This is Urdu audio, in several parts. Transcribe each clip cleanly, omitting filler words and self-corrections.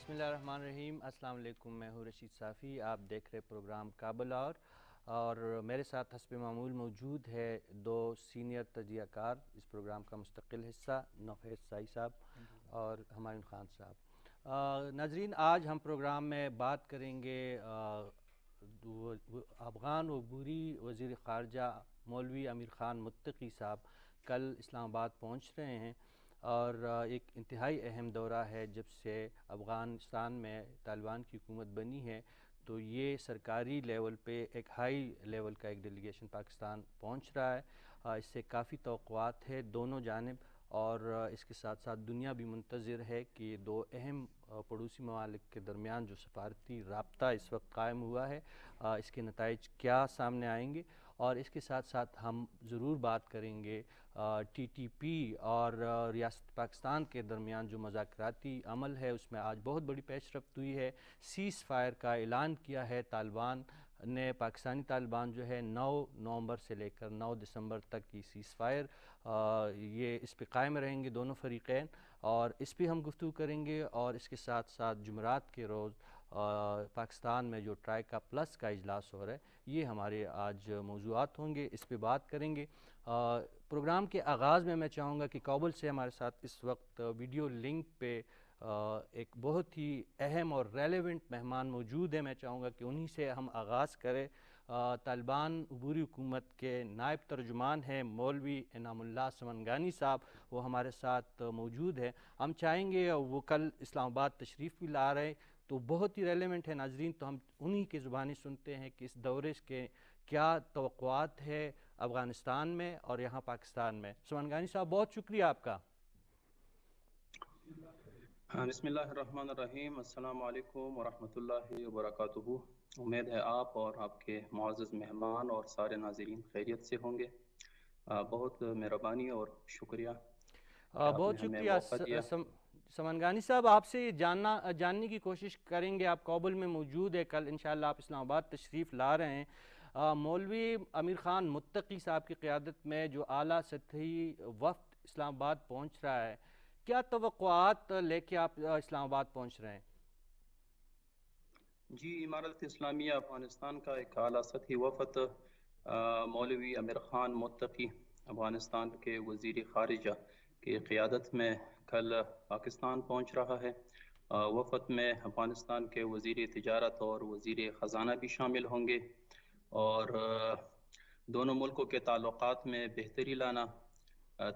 بسم اللہ الرحمن الرحیم۔ السلام علیکم، میں ہوں رشید صافی، آپ دیکھ رہے پروگرام کابل اور میرے ساتھ حسب معمول موجود ہے دو سینئر تجزیہ کار اس پروگرام کا مستقل حصہ، نوخیز سائی صاحب اور ہمایون خان صاحب۔ ناظرین، آج ہم پروگرام میں بات کریں گے افغان عبوری وزیر خارجہ مولوی امیر خان متقی صاحب کل اسلام آباد پہنچ رہے ہیں، اور ایک انتہائی اہم دورہ ہے جب سے افغانستان میں طالبان کی حکومت بنی ہے، تو یہ سرکاری لیول پہ ایک ہائی لیول کا ایک ڈیلیگیشن پاکستان پہنچ رہا ہے۔ اس سے کافی توقعات ہے دونوں جانب، اور اس کے ساتھ ساتھ دنیا بھی منتظر ہے کہ دو اہم پڑوسی ممالک کے درمیان جو سفارتی رابطہ اس وقت قائم ہوا ہے، اس کے نتائج کیا سامنے آئیں گے۔ اور اس کے ساتھ ساتھ ہم ضرور بات کریں گے ٹی ٹی پی اور ریاست پاکستان کے درمیان جو مذاکراتی عمل ہے، اس میں آج بہت بڑی پیش رفت ہوئی ہے۔ سیز فائر کا اعلان کیا ہے طالبان نے، پاکستانی طالبان جو ہے 9 نومبر سے لے کر 9 دسمبر تک کی سیز فائر یہ اس پہ قائم رہیں گے دونوں فریقین، اور اس پہ ہم گفتگو کریں گے۔ اور اس کے ساتھ ساتھ جمعرات کے روز پاکستان میں جو ٹرائیکا پلس کا اجلاس ہو رہا ہے، یہ ہمارے آج موضوعات ہوں گے، اس پہ بات کریں گے۔ پروگرام کے آغاز میں چاہوں گا کہ کابل سے ہمارے ساتھ اس وقت ویڈیو لنک پہ ایک بہت ہی اہم اور ریلیونٹ مہمان موجود ہے، میں چاہوں گا کہ انہی سے ہم آغاز کریں۔ طالبان عبوری حکومت کے نائب ترجمان ہیں مولوی انعام اللہ سمنگانی صاحب، وہ ہمارے ساتھ موجود ہیں۔ ہم چاہیں گے، وہ کل اسلام آباد تشریف بھی لا رہے ہیں تو بہت ہی ریلیونٹ ہے ناظرین، تو ہم انہی کی زبانی سنتے ہیں کہ اس دورے کے کیا توقعات ہے افغانستان میں اور یہاں پاکستان میں۔ سمنگانی صاحب، بہت شکریہ آپ کا۔ بسم اللہ الرحمن الرحیم۔ السلام علیکم ورحمۃ اللہ وبرکاتہ۔ امید ہے آپ اور آپ کے معزز مہمان اور سارے ناظرین خیریت سے ہوں گے۔ بہت مہربانی اور شکریہ کہ آپ بہت نے ہمیں شکریہ موقع دیا۔ سمنگانی صاحب، آپ سے جاننے کی کوشش کریں گے، آپ کابل میں موجود ہے، کل انشاءاللہ آپ اسلام آباد تشریف لا رہے ہیں۔ مولوی امیر خان متقی صاحب کی قیادت میں جو اعلیٰ سطحی وفد اسلام آباد پہنچ رہا ہے، کیا توقعات لے کے آپ اسلام آباد پہنچ رہے ہیں؟ جی، امارت اسلامیہ افغانستان کا ایک اعلیٰ سطحی وفد مولوی امیر خان متقی افغانستان کے وزیر خارجہ کی قیادت میں کل پاکستان پہنچ رہا ہے۔ وفد میں افغانستان کے وزیر تجارت اور وزیر خزانہ بھی شامل ہوں گے، اور دونوں ملکوں کے تعلقات میں بہتری لانا،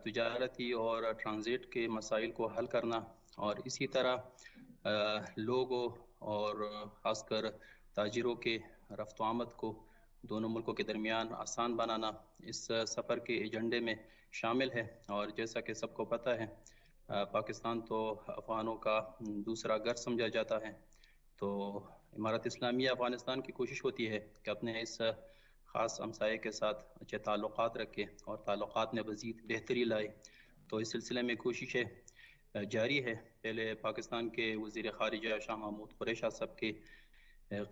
تجارتی اور ٹرانزٹ کے مسائل کو حل کرنا، اور اسی طرح لوگوں اور خاص کر تاجروں کے رفت و آمد کو دونوں ملکوں کے درمیان آسان بنانا اس سفر کے ایجنڈے میں شامل ہے۔ اور جیسا کہ سب کو پتہ ہے، پاکستان تو افغانوں کا دوسرا گھر سمجھا جاتا ہے، تو امارت اسلامیہ افغانستان کی کوشش ہوتی ہے کہ اپنے اس خاص ہمسائے کے ساتھ اچھے تعلقات رکھے اور تعلقات میں مزید بہتری لائے۔ تو اس سلسلے میں کوششیں جاری ہے۔ پہلے پاکستان کے وزیر خارجہ شاہ محمود قریشی صاحب کے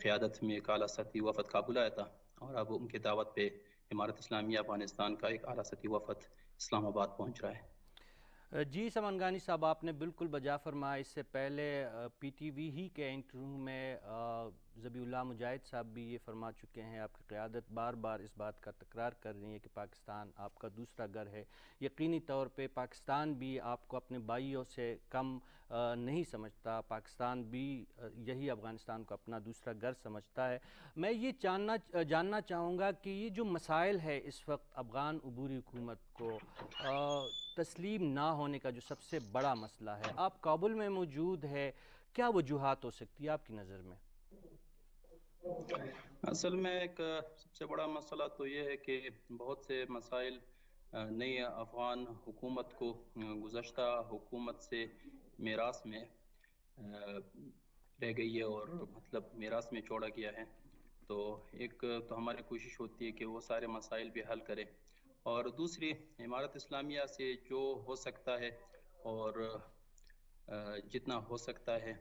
قیادت میں ایک اعلیٰ سطحی وفد کابل آیا تھا، اور اب ان کی دعوت پہ امارت اسلامیہ افغانستان کا ایک اعلیٰ سطحی وفد اسلام آباد پہنچ رہا ہے۔ جی سمنگانی صاحب، آپ نے بالکل بجا فرمایا۔ اس سے پہلے پی ٹی وی ہی کے انٹرویو میں ذبیح اللہ مجاہد صاحب بھی یہ فرما چکے ہیں، آپ کی قیادت بار بار اس بات کا تکرار کر رہی ہے کہ پاکستان آپ کا دوسرا گھر ہے۔ یقینی طور پہ پاکستان بھی آپ کو اپنے بھائیوں سے کم نہیں سمجھتا، پاکستان بھی یہی افغانستان کو اپنا دوسرا گھر سمجھتا ہے۔ میں یہ جاننا چاہوں گا کہ یہ جو مسائل ہے اس وقت افغان عبوری حکومت کو تسلیم نہ ہونے کا جو سب سے بڑا مسئلہ ہے، آپ کابل میں موجود ہے، کیا وجوہات ہو سکتی ہے آپ کی نظر میں؟ اصل میں ایک سب سے بڑا مسئلہ تو یہ ہے کہ بہت سے مسائل نئی افغان حکومت کو گزشتہ حکومت سے میراث میں رہ گئی ہے، اور مطلب میراث میں چھوڑا گیا ہے۔ تو ایک تو ہماری کوشش ہوتی ہے کہ وہ سارے مسائل بھی حل کرے، اور دوسری امارت اسلامیہ سے جو ہو سکتا ہے اور جتنا ہو سکتا ہے،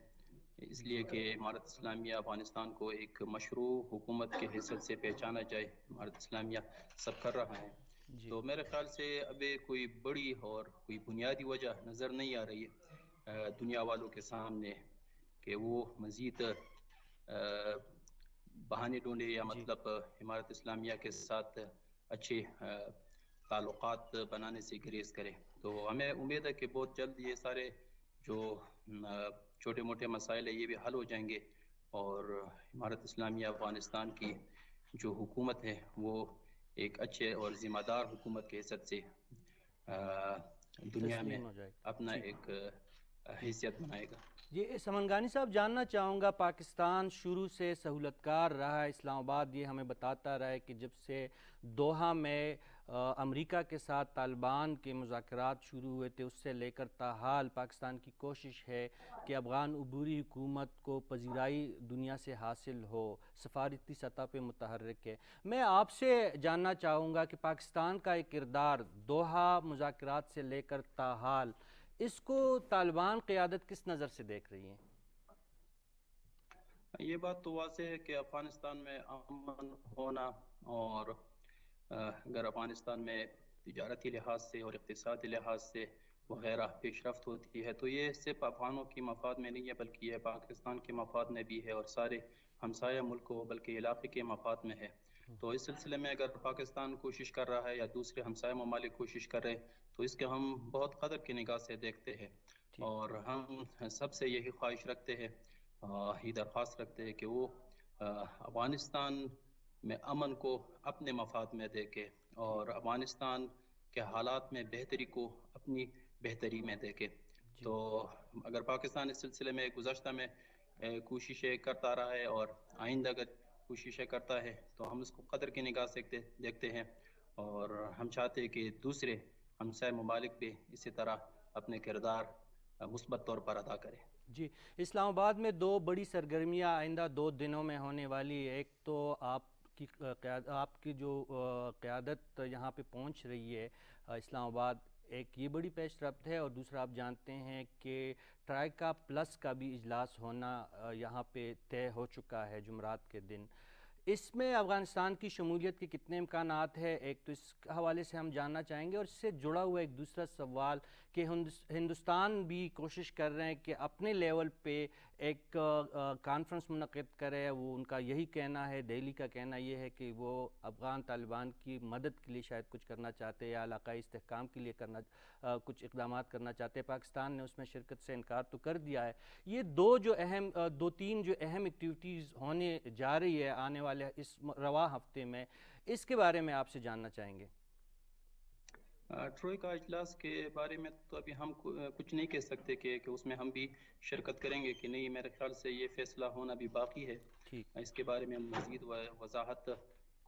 اس لیے کہ امارت اسلامیہ افغانستان کو ایک مشروع حکومت کے حیثیت سے پہچانا جائے، امارت اسلامیہ سب کر رہا ہے۔ جی تو میرے خیال سے ابھی کوئی بڑی اور کوئی بنیادی وجہ نظر نہیں آ رہی ہے دنیا والوں کے سامنے کہ وہ مزید بہانے ڈھونڈے یا مطلب امارت اسلامیہ کے ساتھ اچھے تعلقات بنانے سے گریز کرے. تو ہمیں امید ہے کہ بہت جلد یہ سارے جو چھوٹے موٹے مسائل ہیں یہ بھی حل ہو جائیں گے، اور امارت اسلامیہ افغانستان کی جو حکومت ہے وہ ایک اچھے اور ذمہ دار حکومت کے حیثیت سے دنیا میں تسلیم ہو جائے گا. اپنا ایک حیثیت بنائے گا. جی سمنگانی صاحب، جاننا چاہوں گا، پاکستان شروع سے سہولت کار رہا ہے. اسلام آباد یہ ہمیں بتاتا رہا ہے کہ جب سے دوحہ میں امریکہ کے ساتھ طالبان کے مذاکرات شروع ہوئے تھے اس سے لے کر تاحال پاکستان کی کوشش ہے کہ افغان عبوری حکومت کو پذیرائی دنیا سے حاصل ہو، سفارتی سطح پہ متحرک ہے. میں آپ سے جاننا چاہوں گا کہ پاکستان کا ایک کردار دوحہ مذاکرات سے لے کر تاحال، اس کو طالبان قیادت کس نظر سے دیکھ رہی ہیں؟ یہ بات تو واضح ہے کہ افغانستان میں امن ہونا، اور اگر افغانستان میں تجارتی لحاظ سے اور اقتصادی لحاظ سے وغیرہ پیش رفت ہوتی ہے تو یہ صرف افغانوں کی مفاد میں نہیں ہے بلکہ یہ پاکستان کے مفاد میں بھی ہے اور سارے ہمسایہ ملکوں بلکہ علاقے کے مفاد میں ہے. تو اس سلسلے میں اگر پاکستان کوشش کر رہا ہے یا دوسرے ہمسایہ ممالک کوشش کر رہے ہیں تو اس کے ہم بہت قدر کی نگاہ سے دیکھتے ہیں، اور ہم سب سے یہی خواہش رکھتے ہیں، یہ درخواست رکھتے ہیں کہ وہ افغانستان میں امن کو اپنے مفاد میں دیکھے اور افغانستان کے حالات میں بہتری کو اپنی بہتری میں دیکھے. تو اگر پاکستان اس سلسلے میں گزشتہ میں کوششیں کرتا رہا ہے اور آئندہ اگر کوششیں کرتا ہے تو ہم اس کو قدر کی نگاہ سے دیکھتے ہیں، اور ہم چاہتے ہیں کہ دوسرے ہمسائے ممالک بھی اسی طرح اپنے کردار مثبت طور پر ادا کریں. جی، اسلام آباد میں دو بڑی سرگرمیاں آئندہ 2 دنوں میں ہونے والی. ایک تو آپ کی جو قیادت یہاں پہ پہنچ رہی ہے اسلام آباد، ایک یہ بڑی پیش رفت ہے، اور دوسرا آپ جانتے ہیں کہ ٹرائیکا پلس کا بھی اجلاس ہونا یہاں پہ طے ہو چکا ہے جمعرات کے دن. اس میں افغانستان کی شمولیت کے کتنے امکانات ہیں، ایک تو اس حوالے سے ہم جاننا چاہیں گے. اور اس سے جڑا ہوا ایک دوسرا سوال کہ ہندوستان بھی کوشش کر رہے ہیں کہ اپنے لیول پہ ایک کانفرنس منعقد کرے. وہ ان کا یہی کہنا ہے، دہلی کا کہنا یہ ہے کہ وہ افغان طالبان کی مدد کے لیے شاید کچھ کرنا چاہتے ہیں یا علاقائی استحکام کے لیے کچھ اقدامات کرنا چاہتے ہیں. پاکستان نے اس میں شرکت سے انکار تو کر دیا ہے. یہ دو تین جو اہم ایکٹیویٹیز ہونے جا رہی ہے آنے والے اس رواں ہفتے میں، اس کے بارے میں آپ سے جاننا چاہیں گے. ٹروئیکا اجلاس کے بارے میں تو ابھی ہم کچھ نہیں کہہ سکتے کہ اس میں ہم بھی شرکت کریں گے کہ نہیں. میرے خیال سے یہ فیصلہ ہونا بھی باقی ہے. اس کے بارے میں مزید وضاحت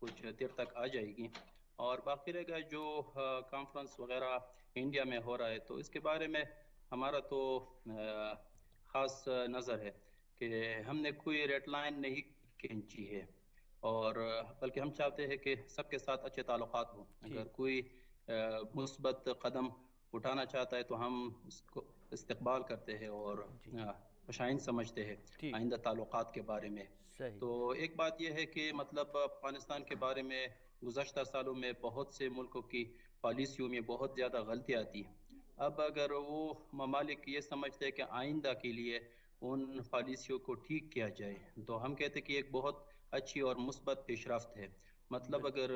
کچھ دیر تک آ جائے گی. اور باقی رہ گیا جو کانفرنس وغیرہ انڈیا میں ہو رہا ہے تو اس کے بارے میں ہمارا تو خاص نظر ہے کہ ہم نے کوئی ریڈ لائن نہیں کھینچی ہے، اور بلکہ ہم چاہتے ہیں کہ سب کے ساتھ اچھے تعلقات ہوں. اگر کوئی مثبت قدم اٹھانا چاہتا ہے تو ہم اس کو استقبال کرتے ہیں اور خوشائند سمجھتے ہیں آئندہ تعلقات کے بارے میں. تو ایک بات یہ ہے کہ مطلب افغانستان کے بارے میں گزشتہ سالوں میں بہت سے ملکوں کی پالیسیوں میں بہت زیادہ غلطیاں آتی ہیں. اب اگر وہ ممالک یہ سمجھتے ہیں کہ آئندہ کے لیے ان پالیسیوں کو ٹھیک کیا جائے تو ہم کہتے ہیں کہ ایک بہت اچھی اور مثبت پیش رفت ہے. مطلب اگر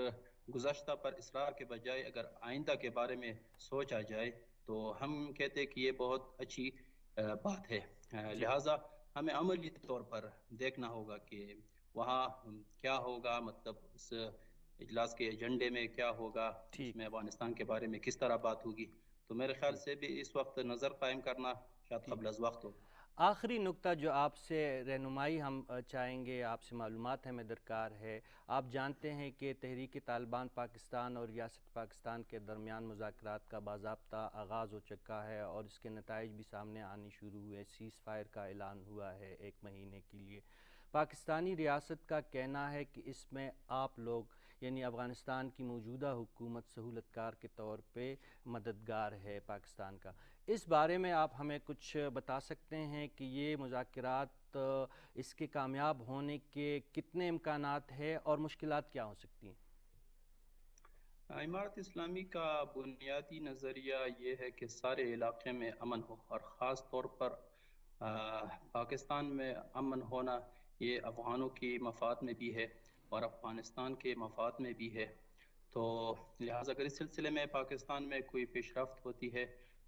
گزشتہ پر اصرار کے بجائے اگر آئندہ کے بارے میں سوچا جائے تو ہم کہتے ہیں کہ یہ بہت اچھی بات ہے. لہٰذا ہمیں عملی طور پر دیکھنا ہوگا کہ وہاں کیا ہوگا، مطلب اس اجلاس کے ایجنڈے میں کیا ہوگا، اس میں افغانستان کے بارے میں کس طرح بات ہوگی. تو میرے خیال سے بھی اس وقت نظر قائم کرنا شاید قبل از وقت ہو. آخری نقطہ جو آپ سے رہنمائی ہم چاہیں گے، آپ سے معلومات ہمیں درکار ہے. آپ جانتے ہیں کہ تحریک طالبان پاکستان اور ریاست پاکستان کے درمیان مذاکرات کا باضابطہ آغاز ہو چکا ہے اور اس کے نتائج بھی سامنے آنے شروع ہوئے. سیز فائر کا اعلان ہوا ہے 1 مہینے کے لیے. پاکستانی ریاست کا کہنا ہے کہ اس میں آپ لوگ یعنی افغانستان کی موجودہ حکومت سہولت کار کے طور پہ مددگار ہے پاکستان کا. اس بارے میں آپ ہمیں کچھ بتا سکتے ہیں کہ یہ مذاکرات اس کے کامیاب ہونے کے کتنے امکانات ہیں اور مشکلات کیا ہو سکتی ہیں؟ امارت اسلامی کا بنیادی نظریہ یہ ہے کہ سارے علاقے میں امن ہو، اور خاص طور پر پاکستان میں امن ہونا یہ افغانوں کی مفاد میں بھی ہے اور افغانستان کے مفاد میں بھی ہے، تو لہٰذا اگر اس سلسلے میں پاکستان میں کوئی پیش رفت ہوتی ہے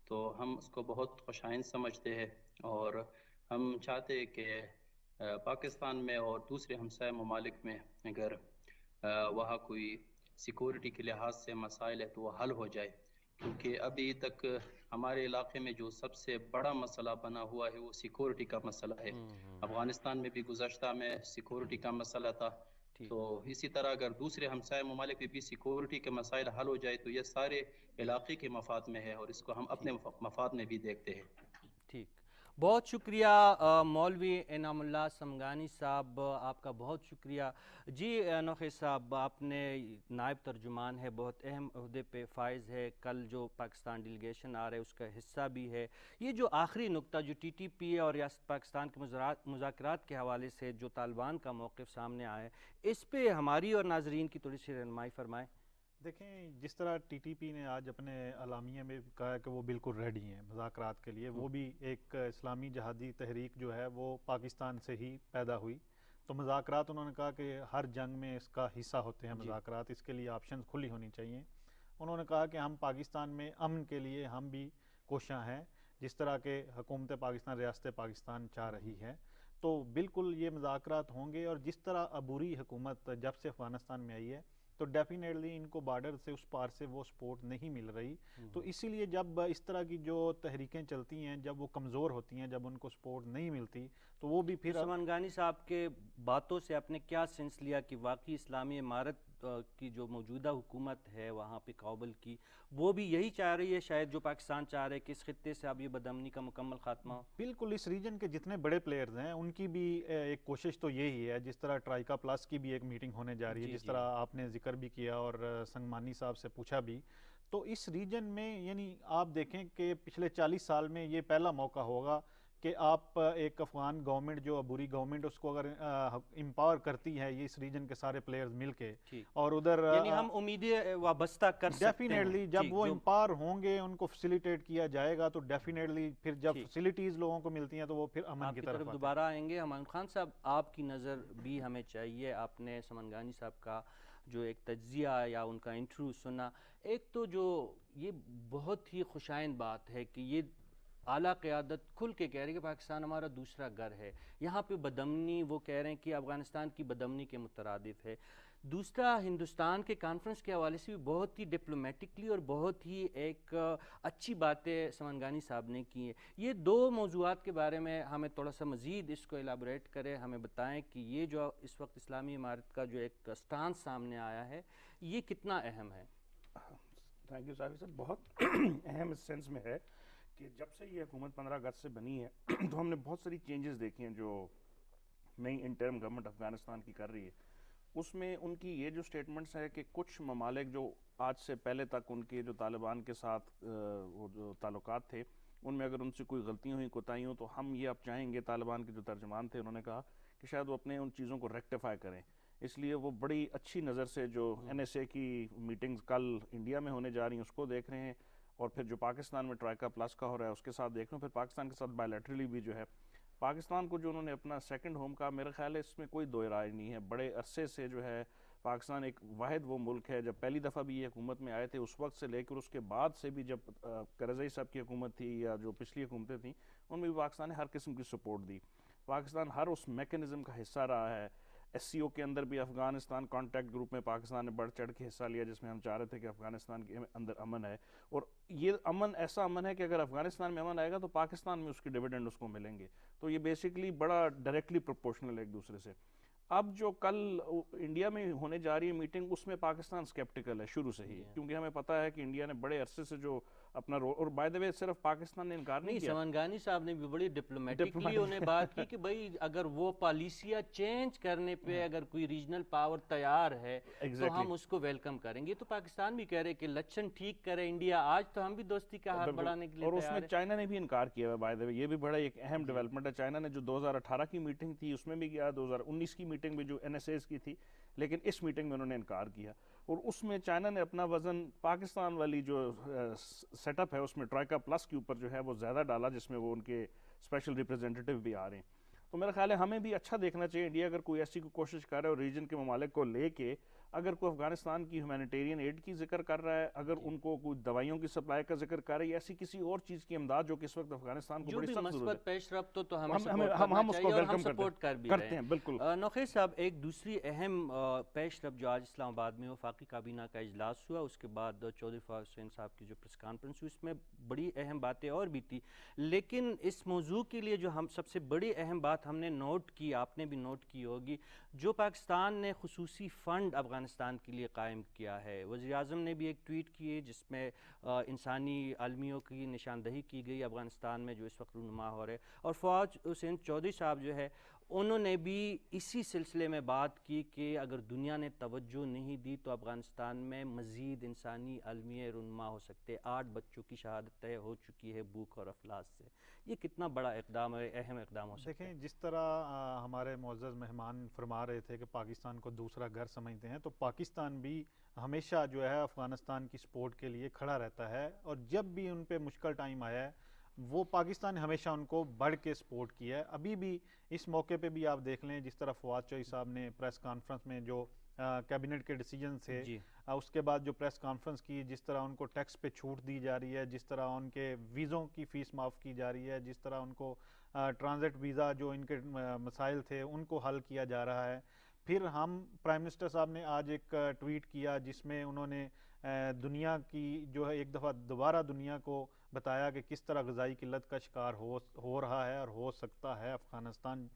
تو ہم اس کو بہت خوشائند سمجھتے ہیں، اور ہم چاہتے ہیں کہ پاکستان میں اور دوسرے ہمسائے ممالک میں اگر وہاں کوئی سیکورٹی کے لحاظ سے مسائل ہے تو وہ حل ہو جائے، کیونکہ ابھی تک ہمارے علاقے میں جو سب سے بڑا مسئلہ بنا ہوا ہے وہ سیکورٹی کا مسئلہ ہے۔ افغانستان میں بھی گزشتہ میں سیکورٹی کا مسئلہ تھا، ٹھیک تو اسی طرح اگر دوسرے ہمسائے ممالک میں بھی سیکورٹی کے مسائل حل ہو جائے تو یہ سارے علاقے کے مفاد میں ہے، اور اس کو ہم اپنے ٹھیک مفاد میں بھی دیکھتے ہیں۔ ٹھیک، بہت شکریہ مولوی انعام اللہ سمگانی صاحب، آپ کا بہت شکریہ جی۔ نوخی صاحب، آپ نے نائب ترجمان ہے، بہت اہم عہدے پہ فائز ہے، کل جو پاکستان ڈیلیگیشن آ رہا ہے اس کا حصہ بھی ہے۔ یہ جو آخری نقطہ جو ٹی ٹی پی اور ریاست پاکستان کے مذاکرات کے حوالے سے جو طالبان کا موقف سامنے آیا ہے، اس پہ ہماری اور ناظرین کی تھوڑی سی رہنمائی فرمائیں۔ دیکھیں، جس طرح ٹی ٹی پی نے آج اپنے اعلامیہ میں کہا کہ وہ بالکل ریڈی ہیں مذاکرات کے لیے، وہ بھی ایک اسلامی جہادی تحریک جو ہے وہ پاکستان سے ہی پیدا ہوئی، تو مذاکرات انہوں نے کہا کہ ہر جنگ میں اس کا حصہ ہوتے ہیں مذاکرات، اس کے لیے آپشنز کھلی ہونی چاہیے۔ انہوں نے کہا کہ ہم پاکستان میں امن کے لیے ہم بھی کوشاں ہیں، جس طرح کہ حکومت پاکستان ریاست پاکستان چاہ رہی ہے، تو بالکل یہ مذاکرات ہوں گے۔ اور جس طرح عبوری حکومت جب سے افغانستان میں آئی ہے تو ڈیفینیٹلی ان کو بارڈر سے اس پار سے وہ سپورٹ نہیں مل رہی، تو اسی لیے جب اس طرح کی جو تحریکیں چلتی ہیں، جب وہ کمزور ہوتی ہیں، جب ان کو سپورٹ نہیں ملتی تو وہ بھی پھر سمنگانی صاحب کے باتوں سے آپ نے کیا سینس لیا کہ واقعی اسلامی امارت کی جو موجودہ حکومت ہے وہاں پہ کابل کی، وہ بھی یہی چاہ رہی ہے شاید جو پاکستان چاہ رہے کہ اس خطے سے اب یہ بدامنی کا مکمل خاتمہ ہو؟ بالکل، اس ریجن کے جتنے بڑے پلیئرز ہیں ان کی بھی ایک کوشش تو یہی ہے، جس طرح ٹرائیکا پلس کی بھی ایک میٹنگ ہونے جا رہی ہے، جس طرح آپ نے ذکر بھی کیا اور سنگمانی صاحب سے پوچھا بھی، تو اس ریجن میں یعنی آپ دیکھیں کہ پچھلے 40 سال میں یہ پہلا موقع ہوگا کہ آپ ایک افغان گورنمنٹ جو عبوری گورنمنٹ اس کو اگر امپاور کرتی ہے یہ اس ریجن کے سارے پلیئرز مل کے، اور ادھر یعنی ہم امیدیں وابستہ کر سکتے ہیں ڈیفینیٹلی جب وہ امپاور ہوں گے، ان کو فیسیلیٹیٹ کیا جائے گا، تو ڈیفینیٹلی پھر جب فیسیلیٹیز لوگوں کو ملتی ہیں تو وہ پھر امن کی طرف دوبارہ آئیں گے۔ حمان خان صاحب، آپ کی نظر بھی ہمیں چاہیے، آپ نے سمنگانی صاحب کا جو ایک تجزیہ یا ان کا انٹرویو سنا، ایک تو جو یہ بہت ہی خوشائند بات ہے کہ یہ اعلیٰ قیادت کھل کے کہہ رہی ہے کہ پاکستان ہمارا دوسرا گھر ہے، یہاں پہ بدامنی وہ کہہ رہے ہیں کہ افغانستان کی بدامنی کے مترادف ہے۔ دوسرا، ہندوستان کے کانفرنس کے حوالے سے بھی بہت ہی ڈپلومیٹکلی اور بہت ہی ایک اچھی باتیں سمنگانی صاحب نے کی ہیں۔ یہ دو موضوعات کے بارے میں ہمیں تھوڑا سا مزید اس کو الیبوریٹ کریں، ہمیں بتائیں کہ یہ جو اس وقت اسلامی امارت کا جو ایک سٹانس سامنے آیا ہے یہ کتنا اہم ہے؟ تھینک یو صاحب، بہت اہم اس سینس میں ہے کہ جب سے یہ حکومت 15 اگست سے بنی ہے تو ہم نے بہت ساری چینجز دیکھی ہیں جو نئی انٹرم گورنمنٹ افغانستان کی کر رہی ہے۔ اس میں ان کی یہ جو سٹیٹمنٹس ہے کہ کچھ ممالک جو آج سے پہلے تک ان کے جو طالبان کے ساتھ وہ جو تعلقات تھے ان میں اگر ان سے کوئی غلطیاں ہوئیں، کوتاہیاں ہوں، تو ہم یہ اب چاہیں گے، طالبان کے جو ترجمان تھے انہوں نے کہا کہ شاید وہ اپنے ان چیزوں کو ریکٹیفائی کریں، اس لیے وہ بڑی اچھی نظر سے جو این ایس اے کی میٹنگز کل انڈیا میں ہونے جا رہی ہیں اس کو دیکھ رہے ہیں، اور پھر جو پاکستان میں ٹرائیکا پلس کا ہو رہا ہے اس کے ساتھ دیکھ رہے ہیں، پھر پاکستان کے ساتھ بائیلیٹرلی بھی جو ہے پاکستان کو جو انہوں نے اپنا سیکنڈ ہوم کہا، میرا خیال ہے اس میں کوئی دو رائے نہیں ہے۔ بڑے عرصے سے جو ہے پاکستان ایک واحد وہ ملک ہے، جب پہلی دفعہ بھی یہ حکومت میں آئے تھے اس وقت سے لے کر اس کے بعد سے بھی، جب کرزئی صاحب کی حکومت تھی یا جو پچھلی حکومتیں تھیں ان میں بھی پاکستان نے ہر قسم کی سپورٹ دی، پاکستان ہر اس میکنزم کا حصہ رہا ہے۔ ایس سی او کے اندر بھی افغانستان کانٹیکٹ گروپ میں پاکستان نے بڑھ چڑھ کے حصہ لیا، جس میں ہم چاہ رہے تھے کہ افغانستان کے اندر امن ہے، اور یہ امن ایسا امن ہے کہ اگر افغانستان میں امن آئے گا تو پاکستان میں اس کے ڈیویڈنڈ اس کو ملیں گے، تو یہ بیسیکلی بڑا ڈائریکٹلی پروپورشنل ہے ایک دوسرے سے۔ اب جو کل انڈیا میں ہونے جا رہی ہے میٹنگ، اس میں پاکستان سکیپٹیکل ہے شروع سے ہی، کیونکہ ہمیں پتہ ہے کہ انڈیا نے بڑے عرصے سے جو اپنا رول، اور بائی دا وے صرف پاکستان نے انکار نہیں کیا، سمنگانی صاحب نے بھی بڑی ڈپلومیٹکلی انہیں بات کی کہ بھائی اگر وہ پالیسیاں چینج کرنے پہ اگر کوئی ریجنل پاور تیار ہے تو ہم اس کو ویلکم کریں گے، تو پاکستان بھی کہہ رہے کہ لچن ٹھیک کرے انڈیا، آج تو ہم بھی دوستی کا ہاتھ بڑھانے کے لیے اور تیار اس میں چائنا نے بھی انکار کیا ہے بائی دا وے، یہ بھی بڑا ایک اہم ڈیولپمنٹ ہے۔ چائنا نے جو 2018 کی میٹنگ تھی اس میں بھی گیا، 2019 کی میٹنگ بھی جو این ایس ایز کی تھی، لیکن اس میٹنگ میں انہوں نے انکار کیا، اور اس میں چائنا نے اپنا وزن پاکستان والی جو سیٹ اپ ہے اس میں ٹرائیکا پلس کے اوپر جو ہے وہ زیادہ ڈالا، جس میں وہ ان کے اسپیشل ریپرزینٹیٹیو بھی آ رہے ہیں. تو میرا خیال ہے ہمیں بھی اچھا دیکھنا چاہیے انڈیا اگر کوئی ایسی کوشش کر رہا ہے اور ریجن کے ممالک کو لے کے اگر کوئی افغانستان کی ہیومینیٹیرین ایڈ کی ذکر کر رہا ہے, اگر ان کو کوئی دوائیوں کی سپلائی کا ذکر کر رہا ہے, ایسی کسی اور چیز کی امداد جو کہ اس وقت افغانستان کو بڑی سخت ضرورت ہے, پیش رفت تو ہم اس کو ویلکم کرتے ہیں. بالکل نوخیر صاحب, ایک دوسری اہم پیش رفت جو آج اسلام آباد میں وفاقی کابینہ کا اجلاس ہوا, اس کے بعد چودھری فواد حسین صاحب کی جو پریس کانفرنس ہوئی, اس میں بڑی اہم باتیں اور بھی تھی, لیکن اس موضوع کے لیے جو ہم سب سے بڑی اہم بات ہم نے نوٹ کی, آپ نے بھی نوٹ کی ہوگی, جو پاکستان نے خصوصی فنڈ افغانستان کے لیے قائم کیا ہے. وزیر اعظم نے بھی ایک ٹویٹ کی جس میں انسانی عالمیوں کی نشاندہی کی گئی افغانستان میں جو اس وقت رونما ہو رہے, اور فواد حسین چودھری صاحب جو ہے انہوں نے بھی اسی سلسلے میں بات کی کہ اگر دنیا نے توجہ نہیں دی تو افغانستان میں مزید انسانی عالمیے رونما ہو سکتے. 8 بچوں کی شہادت طے ہو چکی ہے بھوک اور افلاس سے. یہ کتنا بڑا اقدام ہے, اہم اقدام ہو سکتا ہے. دیکھیں جس طرح ہمارے معزز مہمان فرما رہے تھے کہ پاکستان کو دوسرا گھر سمجھتے ہیں, تو پاکستان بھی ہمیشہ جو ہے افغانستان کی سپورٹ کے لیے کھڑا رہتا ہے, اور جب بھی ان پہ مشکل ٹائم آیا ہے وہ پاکستان نے ہمیشہ ان کو بڑھ کے سپورٹ کیا ہے. ابھی بھی اس موقع پہ بھی آپ دیکھ لیں جس طرح فواد چودھری صاحب نے پریس کانفرنس میں جو کیبنٹ کے ڈیسیجن تھے, اس کے بعد جو پریس کانفرنس کی, جس طرح ان کو ٹیکس پہ چھوٹ دی جا رہی ہے, جس طرح ان کے ویزوں کی فیس معاف کی جا رہی ہے, جس طرح ان کو ٹرانزٹ ویزا جو ان کے مسائل تھے ان کو حل کیا جا رہا ہے. پھر ہم پرائم منسٹر صاحب نے آج ایک ٹویٹ کیا جس میں انہوں نے دنیا کی جو ہے ایک دفعہ دوبارہ دنیا کو بتایا کہ کس طرح غذائی قلت کا شکار ہو رہا ہے اور ہو سکتا ہے افغانستان.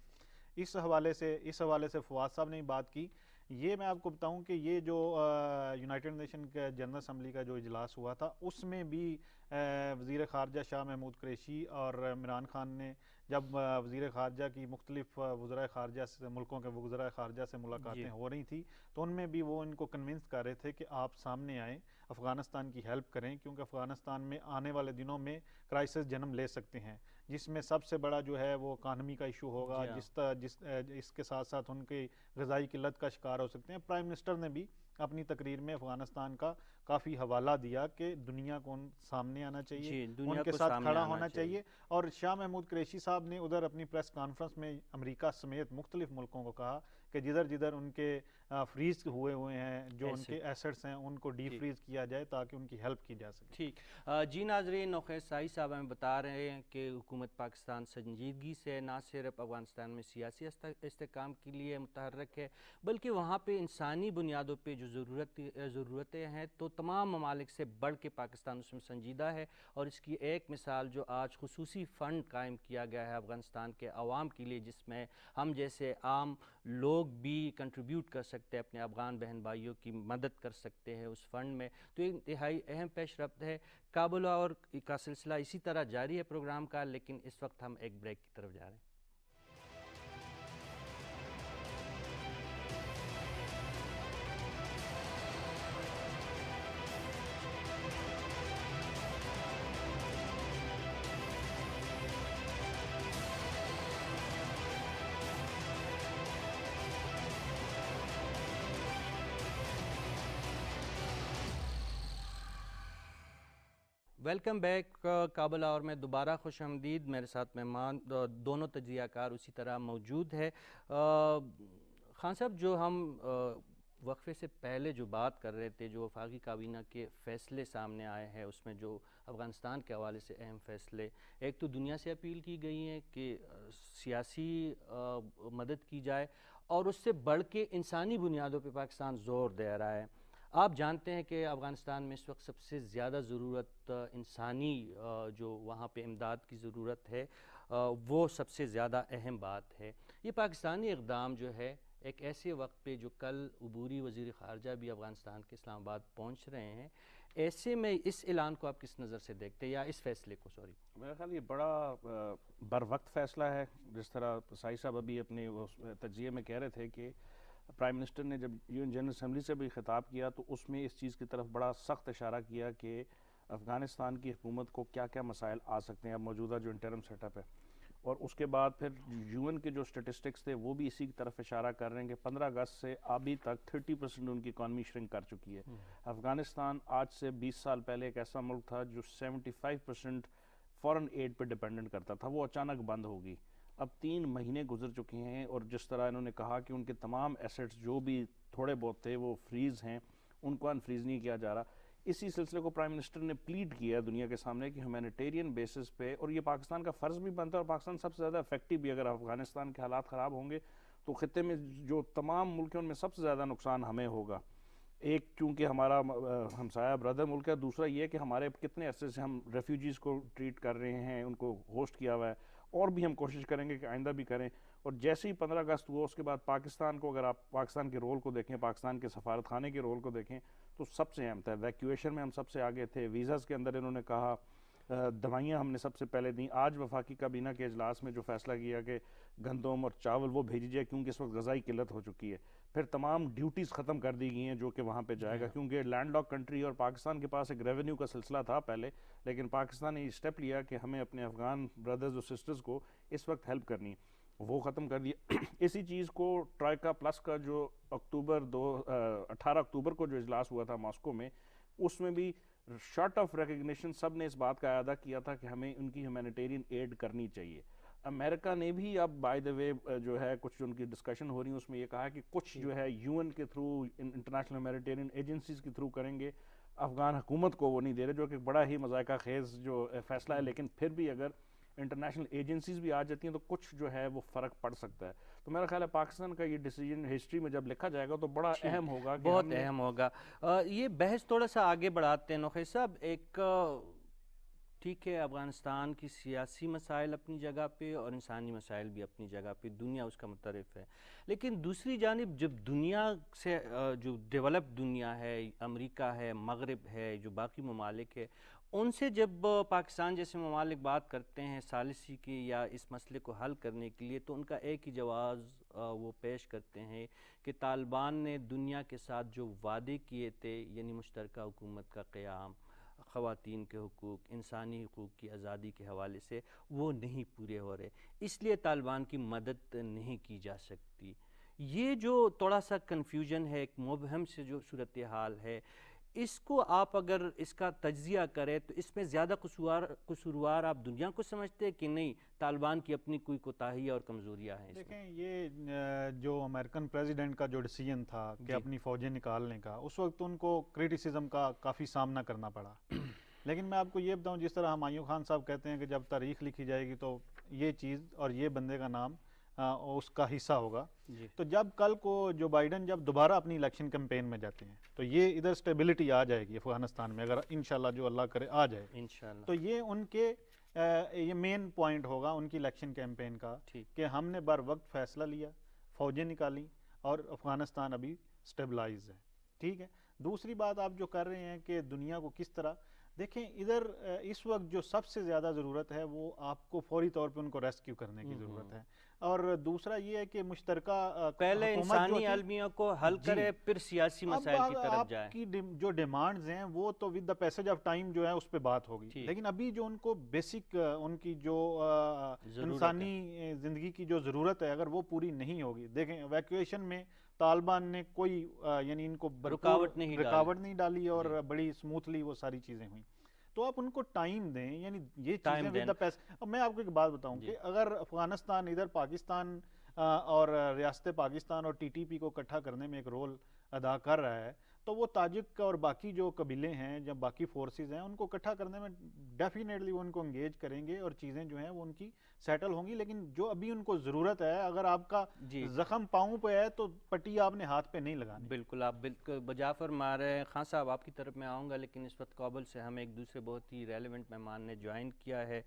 اس حوالے سے فواد صاحب نے بات کی. یہ میں آپ کو بتاؤں کہ یہ جو یونائٹڈ نیشن کے جنرل اسمبلی کا جو اجلاس ہوا تھا اس میں بھی وزیر خارجہ شاہ محمود قریشی اور عمران خان نے جب وزیر خارجہ کی مختلف وزرائے خارجہ سے ملکوں کے وزرائے خارجہ سے ملاقاتیں ہو رہی تھی, تو ان میں بھی وہ ان کو کنونس کر رہے تھے کہ آپ سامنے آئیں, افغانستان کی ہیلپ کریں, کیونکہ افغانستان میں آنے والے دنوں میں کرائسس جنم لے سکتے ہیں, جس میں سب سے بڑا جو ہے وہ اکانومی کا ایشو ہوگا, اس کے ساتھ ساتھ ان کی غذائی قلت کا شکار ہو سکتے ہیں. پرائم منسٹر نے بھی اپنی تقریر میں افغانستان کا کافی حوالہ دیا کہ دنیا کو سامنے آنا چاہیے, ان کے ساتھ کھڑا ہونا چاہیے. اور شاہ محمود قریشی صاحب نے ادھر اپنی پریس کانفرنس میں امریکہ سمیت مختلف ملکوں کو کہا کہ جدھر ان کے فریز ہوئے ہیں جو ان کے ایسٹس ہیں ان کو ڈی فریز کیا جائے تاکہ ان کی ہیلپ کی جا سکے. ٹھیک. جی ناظرین, نوخیر سائی صاحب ہمیں بتا رہے ہیں کہ حکومت پاکستان سنجیدگی سے نہ صرف افغانستان میں سیاسی استحکام کے لیے متحرک ہے بلکہ وہاں پہ انسانی بنیادوں پہ جو ضرورتیں ہیں تو تمام ممالک سے بڑھ کے پاکستان اس میں سنجیدہ ہے. اور اس کی ایک مثال جو آج خصوصی فنڈ قائم کیا گیا ہے افغانستان کے عوام کے لیے, جس میں ہم جیسے عام لوگ بھی کنٹریبیوٹ کر سکتے ہیں, اپنے افغان بہن بھائیوں کی مدد کر سکتے ہیں اس فنڈ میں, تو یہ انتہائی اہم پیش رفت ہے. کابل اور کا سلسلہ اسی طرح جاری ہے پروگرام کا, لیکن اس وقت ہم ایک بریک کی طرف جا رہے ہیں. Welcome back. کابل اور میں دوبارہ خوش آمدید. میرے ساتھ مہمان دونوں تجزیہ کار اسی طرح موجود ہے. خان صاحب, جو ہم وقفے سے پہلے جو بات کر رہے تھے, جو وفاقی کابینہ کے فیصلے سامنے آئے ہیں اس میں جو افغانستان کے حوالے سے اہم فیصلے, ایک تو دنیا سے اپیل کی گئی ہے کہ سیاسی مدد کی جائے, اور اس سے بڑھ کے انسانی بنیادوں پہ پاکستان زور دے رہا ہے. آپ جانتے ہیں کہ افغانستان میں اس وقت سب سے زیادہ ضرورت انسانی جو وہاں پہ امداد کی ضرورت ہے وہ سب سے زیادہ اہم بات ہے. یہ پاکستانی اقدام جو ہے ایک ایسے وقت پہ جو کل عبوری وزیر خارجہ بھی افغانستان کے اسلام آباد پہنچ رہے ہیں, ایسے میں اس اعلان کو آپ کس نظر سے دیکھتے ہیں, یا اس فیصلے کو؟ میرا خیال یہ بڑا بر وقت فیصلہ ہے. جس طرح سائی صاحب ابھی اپنے تجزیے میں کہہ رہے تھے کہ پرائم منسٹر نے جب یو این جنرل اسمبلی سے بھی خطاب کیا تو اس میں اس چیز کی طرف بڑا سخت اشارہ کیا کہ افغانستان کی حکومت کو کیا کیا مسائل آ سکتے ہیں اب موجودہ جو انٹرم سیٹ اپ ہے. اور اس کے بعد پھر یو این کے جو اسٹیٹسٹکس تھے وہ بھی اسی کی طرف اشارہ کر رہے ہیں کہ 15 اگست سے ابھی تک 30% ان کی اکانومی شرنک کر چکی ہے. افغانستان آج سے 20 سال پہلے ایک ایسا ملک تھا جو 75% فورن ایڈ پہ ڈپینڈنٹ کرتا تھا وہ اچانک بند ہوگی. اب 3 مہینے گزر چکے ہیں اور جس طرح انہوں نے کہا کہ ان کے تمام ایسٹس جو بھی تھوڑے بہت تھے وہ فریز ہیں, ان کو انفریز نہیں کیا جا رہا. اسی سلسلے کو پرائم منسٹر نے پلیڈ کیا دنیا کے سامنے کہ ہیومینیٹیرین بیسس پہ, اور یہ پاکستان کا فرض بھی بنتا ہے اور پاکستان سب سے زیادہ افیکٹو بھی, اگر افغانستان کے حالات خراب ہوں گے تو خطے میں جو تمام ملک ہیں ان میں سب سے زیادہ نقصان ہمیں ہوگا. ایک چونکہ ہمارا ہمسایہ بردر ملک ہے, دوسرا یہ کہ ہمارے کتنے عرصے سے ہم ریفیوجیز کو ٹریٹ کر رہے ہیں, ان کو ہوسٹ کیا ہوا ہے, اور بھی ہم کوشش کریں گے کہ آئندہ بھی کریں. اور جیسے ہی 15 اگست ہوا اس کے بعد پاکستان کو, اگر آپ پاکستان کے رول کو دیکھیں, پاکستان کے سفارت خانے کے رول کو دیکھیں تو سب سے اہم تھا. ایویکویشن میں ہم سب سے آگے تھے, ویزاز کے اندر انہوں نے کہا, دوائیاں ہم نے سب سے پہلے دیں. آج وفاقی کابینہ کے اجلاس میں جو فیصلہ کیا کہ گندم اور چاول وہ بھیجی جائے کیونکہ اس وقت غذائی قلت ہو چکی ہے. پھر تمام ڈیوٹیز ختم کر دی گئی ہیں جو کہ وہاں پہ جائے گا, کیونکہ لینڈ لاک کنٹری اور پاکستان کے پاس ایک ریونیو کا سلسلہ تھا پہلے, لیکن پاکستان نے یہ اسٹیپ لیا کہ ہمیں اپنے افغان بردرز اور سسٹرز کو اس وقت ہیلپ کرنی ہے, وہ ختم کر دیا. اسی چیز کو ٹرائیکا پلس کا جو 18 اکتوبر کو جو اجلاس ہوا تھا ماسکو میں, اس میں بھی شارٹ آف ریکگنیشن سب نے اس بات کا اعادہ کیا تھا کہ ہمیں ان کی ہیومینیٹیرین ایڈ کرنی چاہیے. امریکہ نے بھی اب بائی دا وے جو ہے کچھ ان کی ڈسکشن ہو رہی ہے, اس میں یہ کہا کہ کچھ جو ہے یو این کے تھرو, انٹرنیشنل ہیومینیٹیرین ایجنسیز کے تھرو کریں گے. افغان حکومت کو وہ نہیں دے رہے, جو کہ بڑا ہی مذائقہ خیز جو فیصلہ ہے, لیکن پھر بھی اگر انٹرنیشنل ایجنسیز بھی آ جاتی ہیں تو کچھ جو ہے وہ فرق پڑ سکتا ہے. تو میرا خیال ہے پاکستان کا یہ ڈیسیجن ہسٹری میں جب لکھا جائے گا تو بڑا اہم ہوگا, بہت اہم ہوگا. یہ بحث تھوڑا سا آگے بڑھاتے ہیں نوخی صاحب. ایک ٹھیک ہے, افغانستان کی سیاسی مسائل اپنی جگہ پہ اور انسانی مسائل بھی اپنی جگہ پہ, دنیا اس کا مترف ہے, لیکن دوسری جانب جب دنیا سے جو ڈیولپ دنیا ہے, امریکہ ہے, مغرب ہے, جو باقی ممالک ہے, ان سے جب پاکستان جیسے ممالک بات کرتے ہیں ثالثی کی یا اس مسئلے کو حل کرنے کے لیے, تو ان کا ایک ہی جواز وہ پیش کرتے ہیں کہ طالبان نے دنیا کے ساتھ جو وعدے کیے تھے, یعنی مشترکہ حکومت کا قیام, خواتین کے حقوق, انسانی حقوق کی آزادی کے حوالے سے, وہ نہیں پورے ہو رہے, اس لیے طالبان کی مدد نہیں کی جا سکتی. یہ جو تھوڑا سا کنفیوژن ہے, ایک مبہم سے جو صورتحال ہے, اس کو آپ اگر اس کا تجزیہ کریں تو اس میں زیادہ قصوروار آپ دنیا کو سمجھتے ہیں کہ نہیں طالبان کی اپنی کوئی کوتاہی اور کمزوریاں ہیں؟ دیکھیں یہ جو امریکن پریزیڈنٹ کا جو ڈیسیجن تھا کہ اپنی فوجیں نکالنے کا, اس وقت ان کو کریٹیسزم کا کافی سامنا کرنا پڑا. لیکن میں آپ کو یہ بتاؤں, جس طرح ہمایوں خان صاحب کہتے ہیں کہ جب تاریخ لکھی جائے گی تو یہ چیز اور یہ بندے کا نام اس کا حصہ ہوگا. تو جب کل کو جو بائیڈن جب دوبارہ اپنی الیکشن کیمپین میں جاتے ہیں تو یہ ادھر سٹیبلٹی آ جائے گی افغانستان میں, اگر انشاءاللہ جو اللہ کرے آ جائے انشاءاللہ, تو یہ ان کے یہ مین پوائنٹ ہوگا ان کی الیکشن کیمپین کا کہ ہم نے بر وقت فیصلہ لیا, فوجیں نکالی اور افغانستان ابھی سٹیبلائز ہے. ٹھیک ہے. دوسری بات آپ جو کر رہے ہیں کہ دنیا کو کس طرح دیکھیں, ادھر اس وقت جو سب سے زیادہ ضرورت ہے وہ آپ کو فوری طور پہ ان کو ریسکیو کرنے کی ضرورت ہے, اور دوسرا یہ ہے کہ مشترکہ پہلے انسانی المیوں کو حل کرے پھر سیاسی مسائل کی طرف جائے. آپ کی جو ڈیمانڈز ہیں وہ تو with the passage of time جو ہے اس پہ بات ہوگی, لیکن ابھی جو ان کو بیسک ان کی جو انسانی زندگی کی جو ضرورت ہے اگر وہ پوری نہیں ہوگی, دیکھیں ایویکویشن میں طالبان نے کوئی یعنی ان کو رکاوٹ نہیں ڈالی اور بڑی اسموتھلی وہ ساری چیزیں ہوئیں. تو آپ ان کو ٹائم دیں, یعنی یہ چیزیں ود دا پیس. اب میں آپ کو ایک بات بتاؤں کہ اگر افغانستان ادھر پاکستان اور ریاست پاکستان اور ٹی ٹی پی کو اکٹھا کرنے میں ایک رول ادا کر رہا ہے, تو وہ تاجک اور باقی جو قبیلے ہیں, جب باقی فورسز ہیں, ان کو اکٹھا کرنے میں ڈیفینیٹلی وہ ان کو انگیج کریں گے اور چیزیں جو ہیں وہ ان کی سیٹل ہوں گی. لیکن جو ابھی ان کو ضرورت ہے, اگر آپ کا زخم پاؤں پہ ہے تو پٹی آپ نے ہاتھ پہ نہیں لگانی. بالکل, آپ بالکل بجا فرما رہے ہیں. خان صاحب آپ کی طرف میں آؤں گا, لیکن اس وقت کابل سے ہم ایک دوسرے بہت ہی ریلیونٹ مہمان نے جوائن کیا ہے.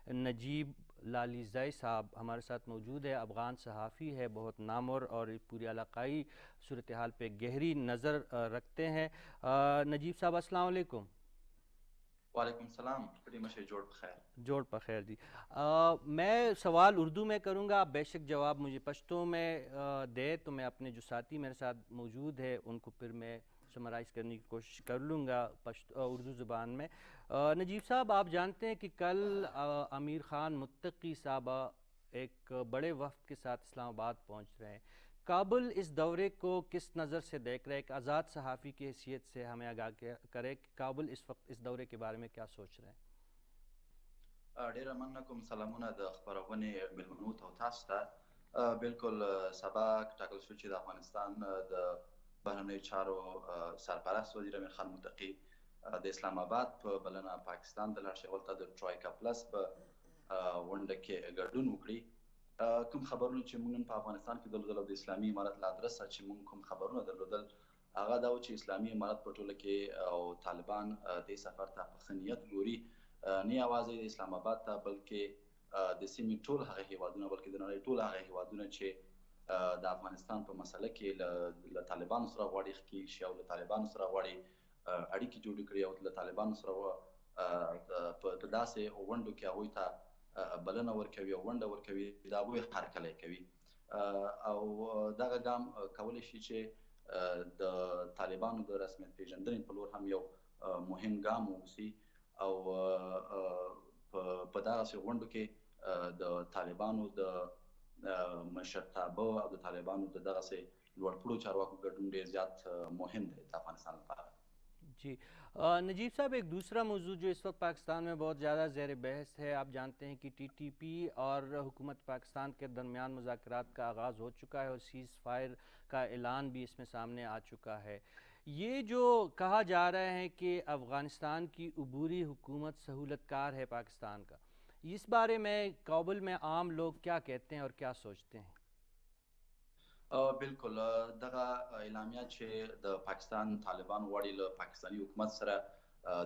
نجیب لالیزائی صاحب ہمارے ساتھ موجود ہے, افغان صحافی ہے, بہت نامور اور پوری علاقائی صورتحال پہ گہری نظر رکھتے ہیں. نجیب صاحب السلام علیکم. وعلیکم السلام. بڑی مشہور جوڑ بخیر. جوڑ بخیر جی. میں سوال اردو میں کروں گا, آپ بے شک جواب مجھے پشتو میں دے, تو میں اپنے جو ساتھی میرے ساتھ موجود ہے ان کو پھر میں سمرائز کرنے کی کوشش کر لوں گا اردو زبان میں. نجیب صاحب آپ جانتے ہیں کہ کل امیر خان متقی صاحب ایک بڑے وفد کے ساتھ اسلام آباد پہنچ رہے ہیں. کابل اس دورے کو کس نظر سے دیکھ رہے ہیں؟ ایک آزاد صحافی کی حیثیت سے ہمیں آگاہ کرے کہ کابل اس وقت اس دورے کے بارے میں کیا سوچ رہے ہیں؟ ډیره مننه کوم. سلامونه د خبرونې ملمنو ته او تاسو ته. بالکل سبا ټاکل شو چې د افغانستان د بهرنیو چارو سرپرست وزیر امیر خان متقي د اسلام آباد په بلنه پاکستان د لاړ شي. هلته د ټرویکا پلس په غونډه کې ګډون وکړي. کوم خبرونه چې موږ نن په افغانستان کې درلودل او د اسلامي امارت له ادرسه چې موږ کوم خبرونه درلودل هغه دا و چې اسلامي امارت په ټوله کې او طالبان دې سفر ته په ښه نیت ګوري، نه یوازې د اسلام آباد ته بلکې د سیمې ټول هغه هیوادونه، بلکې د نړۍ ټول هغه هیوادونه چې د افغانستان په مسله کې له طالبانو سره غواړي ښکېل شي او له طالبانو سره غواړي اړیکې جوړې کړي او له طالبانو سره په داسې غونډو کې هغوی ته بلنه ورکوي او ونډه ورکوي، د هغوی هرکلی کوي. او دغه ګام کولی شي چې د طالبانو د رسمیت پیژندنې په لور هم یو مهم ګام واوسي او په دغسې غونډو کې د طالبانو د مشرتابه او د طالبانو د دغسې لوړپوړو چارواکو ګډون ډېر زیات مهم دی د افغانستان لپاره. جی نجیب صاحب، ایک دوسرا موضوع جو اس وقت پاکستان میں بہت زیادہ زیر بحث ہے، آپ جانتے ہیں کہ ٹی ٹی پی اور حکومت پاکستان کے درمیان مذاکرات کا آغاز ہو چکا ہے اور سیز فائر کا اعلان بھی اس میں سامنے آ چکا ہے. یہ جو کہا جا رہا ہے کہ افغانستان کی عبوری حکومت سہولت کار ہے پاکستان کا، اس بارے میں کابل میں عام لوگ کیا کہتے ہیں اور کیا سوچتے ہیں؟ بالکل دغه اعلامیه چې د پاکستان طالبان غواړي له پاکستاني حکومت سره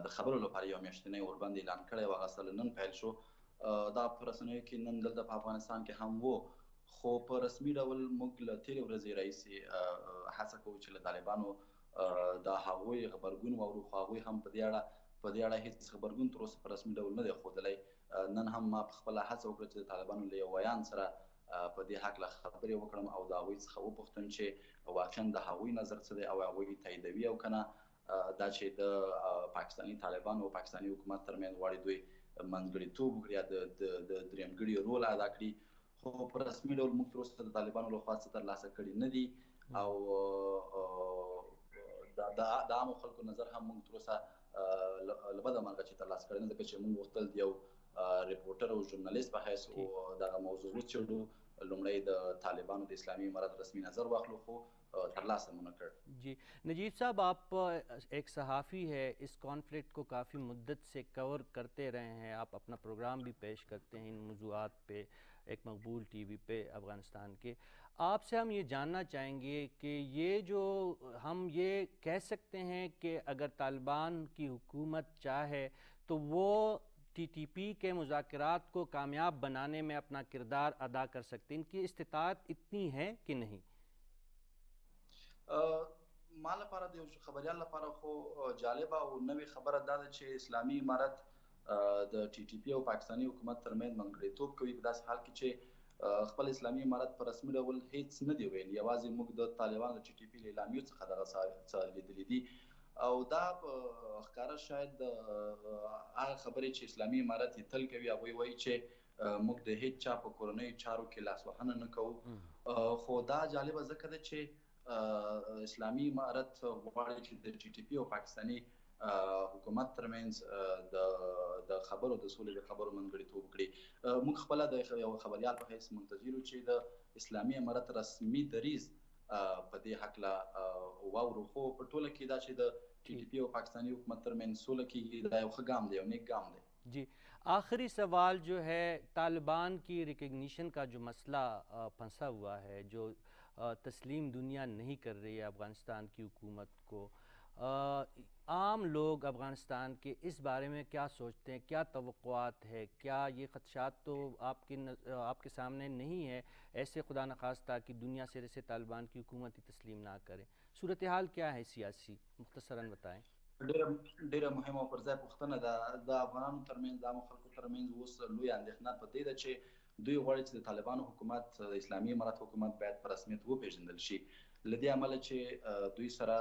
د خبرو لپاره یو میاشتنی ورباندې اعلان کړی و، هغه اصلا نن پیل شو. دا په رسنیو کې نن دلته په افغانستان کې هم و، خو په رسمي ډول موږ له تېرې ورځې راهیسې هڅه کوو چې له طالبانو د هغوی غبرګون واورو، خو هغوی هم په دې اړه هېڅ غبرګون تر اوسه په رسمي ډول نه دی ښودلی. نن هم ما په خپله هڅه وکړه چې د طالبانو له یو ویان سره په دې هکله خبرې وکړم او د هغوی څخه وپوښتم چې واقعا د هغوی نظر څه دی او هغوی تاییدوي او که نه دا چې د پاکستاني طالبانو او پاکستاني حکومت ترمنځ غواړي دوی منځګړیتوب وکړي یا د درېیمګړي رول ادا کړي. خو په رسمي ډول موږ تر اوسه د طالبانو لخوا څه ترلاسه کړي نه دي او د عامو خلکو نظر هم موږ تر اوسه له بده مرغه چې ترلاسه کړی نه، ځکه چې موږ غوښتل د یو ریپورټر او ژورنالیست په حیث دغه موضوع وڅېړو، لومړی د طالبانو د اسلامی امارت رسمی نظر واخلو، خو ترلاسه مو نه کړ. جی نجیب صاحب، آپ ایک صحافی ہے، اس کانفلکٹ کو کافی مدت سے کور کرتے رہے ہیں، آپ اپنا پروگرام بھی پیش کرتے ہیں ان موضوعات پہ ایک مقبول ٹی وی پہ افغانستان کے. آپ سے ہم یہ جاننا چاہیں گے کہ یہ جو ہم یہ کہہ سکتے ہیں کہ اگر طالبان کی حکومت چاہے تو وہ ٹی ٹی پی کے مذاکرات کو کامیاب بنانے میں اپنا کردار ادا کر سکتے ہیں، ان کی استطاعت اتنی ہے کہ نہیں؟ ما لپاره د یو خبریال لپاره خو جالبه او نوې خبره دا ده چې اسلامي امارت د ټي ټي پی او پاکستاني حکومت ترمنځ منځګړیتوب کوي په داسې حال کې چې خپل اسلامي امارت په رسمي ډول هیڅ نه دی ویل، یوازې موږ د طالبانو د ټي ټي پي له اعلامیو څخه دغه څه لیدلي دي او دا ښکاره شاید هغه خبرې چې اسلامي امارت یې تل کوي، هغوی وایي چې موږ د هیڅ چا په کورنیو چارو کې لاسوهنه نه کوو. خو دا جالبه ځکه ده چې اسلامي امارت غواړي چې د ټي ټي پی او پاکستاني حکومت ترمنځ د خبرو د سولې د خبرو منځګړیتوب وکړي. موږ خپله د یو خبریال په حیث منتظر یو چې د اسلامي امارت رسمي دریځ په دې هکله واورو، خو په ټوله کې دا چې د ټي ټي پی او پاکستاني حکومت ترمنځ سوله کېږي دا یو ښه ګام دی، یو نیک ګام دی. جی آخری سوال جو ہے، طالبان کی ریکگنیشن کا جو مسئلہ پھنسا ہوا ہے، جو تسلیم دنیا نہیں کر رہی ہے افغانستان کی حکومت کو، عام لوگ افغانستان کے اس بارے میں کیا سوچتے ہیں، کیا توقعات ہے؟ کیا یہ خدشات تو آپ کے سامنے نہیں ہے ایسے خدا نخواستہ کہ دنیا سرے سے طالبان کی حکومت ہی تسلیم نہ کرے؟ صورتحال کیا ہے سیاسی؟ مختصراً بتائیں. ډیره مهمه او پر ځای پوښتنه ده. د افغانانو ترمنځ د عامو خلکو ترمنځ اوس لویه اندېښنه په دې ده چې دوی غواړي چې د طالبانو حکومت د اسلامي امارت حکومت باید په رسمیت وپېژندل شي، له دې امله چې دوی سره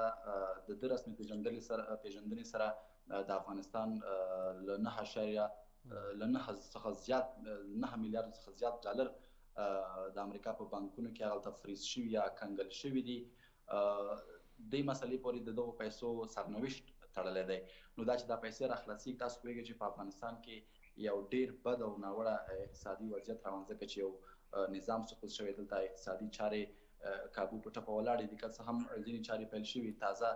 د ده رسمي پېژندنې سره د افغانستان له 9 څخه زیات 9 میلیارډ څخه زیات ډالر د امریکا په بانکونو کې هغلته فریز شوي یا کنګل شوي دي. دې مسلې پورې د دغو پیسو سرنوشت تړلی دی. نو دا چې دا پیسې راخلاصېږي، تاسو پوهېږئ چې په افغانستان کې یو ډیر بد او ناوړه اقتصادي وضعیت روان ځکه چې یو نظام سقوط شوی دلته اقتصادي چارې کابو په ټپه ولاړې دي. که څه هم ځینې چارې پیل شوي تازه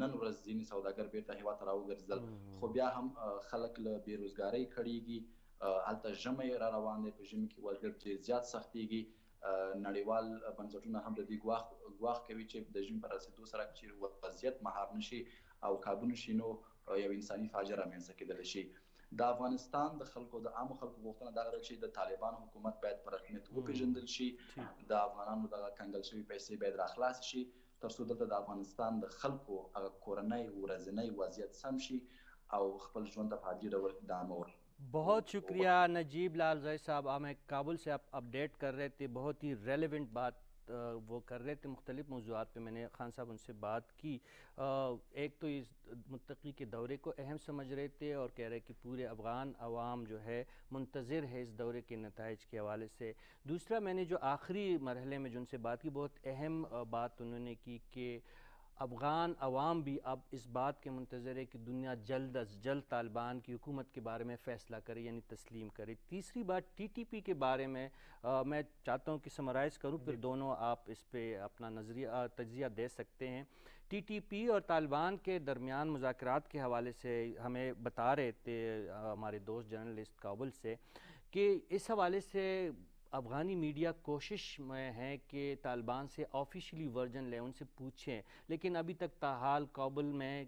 نن ورځ ځینې سوداګر بیرته هیواد ته راوګرځېدل، خو بیا هم خلک له بېروزګارۍ کړېږي. هلته ژمی را روان دی، په ژمي کې وضعیت ډېر زیات سختېږي. نړیوال بنسټونه هم د دې ګواښ کوي چې د ژمي په رسېدو سره چې وضعیت مهار نشي او کابو نشي نو یو انساني فاجعه رامنځته کېدلی شي. د افغانستان د خلکو د عامو خلکو غوښتنه دا ده چې د طالبان حکومت باید په رسمیت وپېژندل شي، د افغانانو دغه کنګل شوي پیسې باید راخلاص شي تر څو دلته د افغانستان د خلکو هغه کورنۍ ورځنی وضعیت سم شي او خپل ژوند ته په عادي ډول ادامه ورکړي. بہت شکریہ نجیب لال زئی صاحب. ہمیں کابل سے آپ اپڈیٹ کر رہے تھے، بہت ہی ریلیونٹ بات وہ کر رہے تھے. مختلف موضوعات پہ میں نے خان صاحب ان سے بات کی. ایک تو اس متقی کے دورے کو اہم سمجھ رہے تھے اور کہہ رہے کہ پورے افغان عوام جو ہے منتظر ہے اس دورے کے نتائج کے حوالے سے. دوسرا میں نے جو آخری مرحلے میں جو ان سے بات کی، بہت اہم بات انہوں نے کی کہ افغان عوام بھی اب اس بات کے منتظر ہے کہ دنیا جلد از جلد طالبان کی حکومت کے بارے میں فیصلہ کرے، یعنی تسلیم کرے. تیسری بات ٹی ٹی پی کے بارے میں میں چاہتا ہوں کہ سمرائز کروں، پھر دونوں آپ اس پہ اپنا نظریہ تجزیہ دے سکتے ہیں. ٹی ٹی پی اور طالبان کے درمیان مذاکرات کے حوالے سے ہمیں بتا رہے تھے ہمارے دوست جرنلسٹ کابل سے کہ اس حوالے سے افغانی میڈیا کوشش میں ہے کہ طالبان سے آفیشلی ورژن لیں، ان سے پوچھیں، لیکن ابھی تک تاحال کابل میں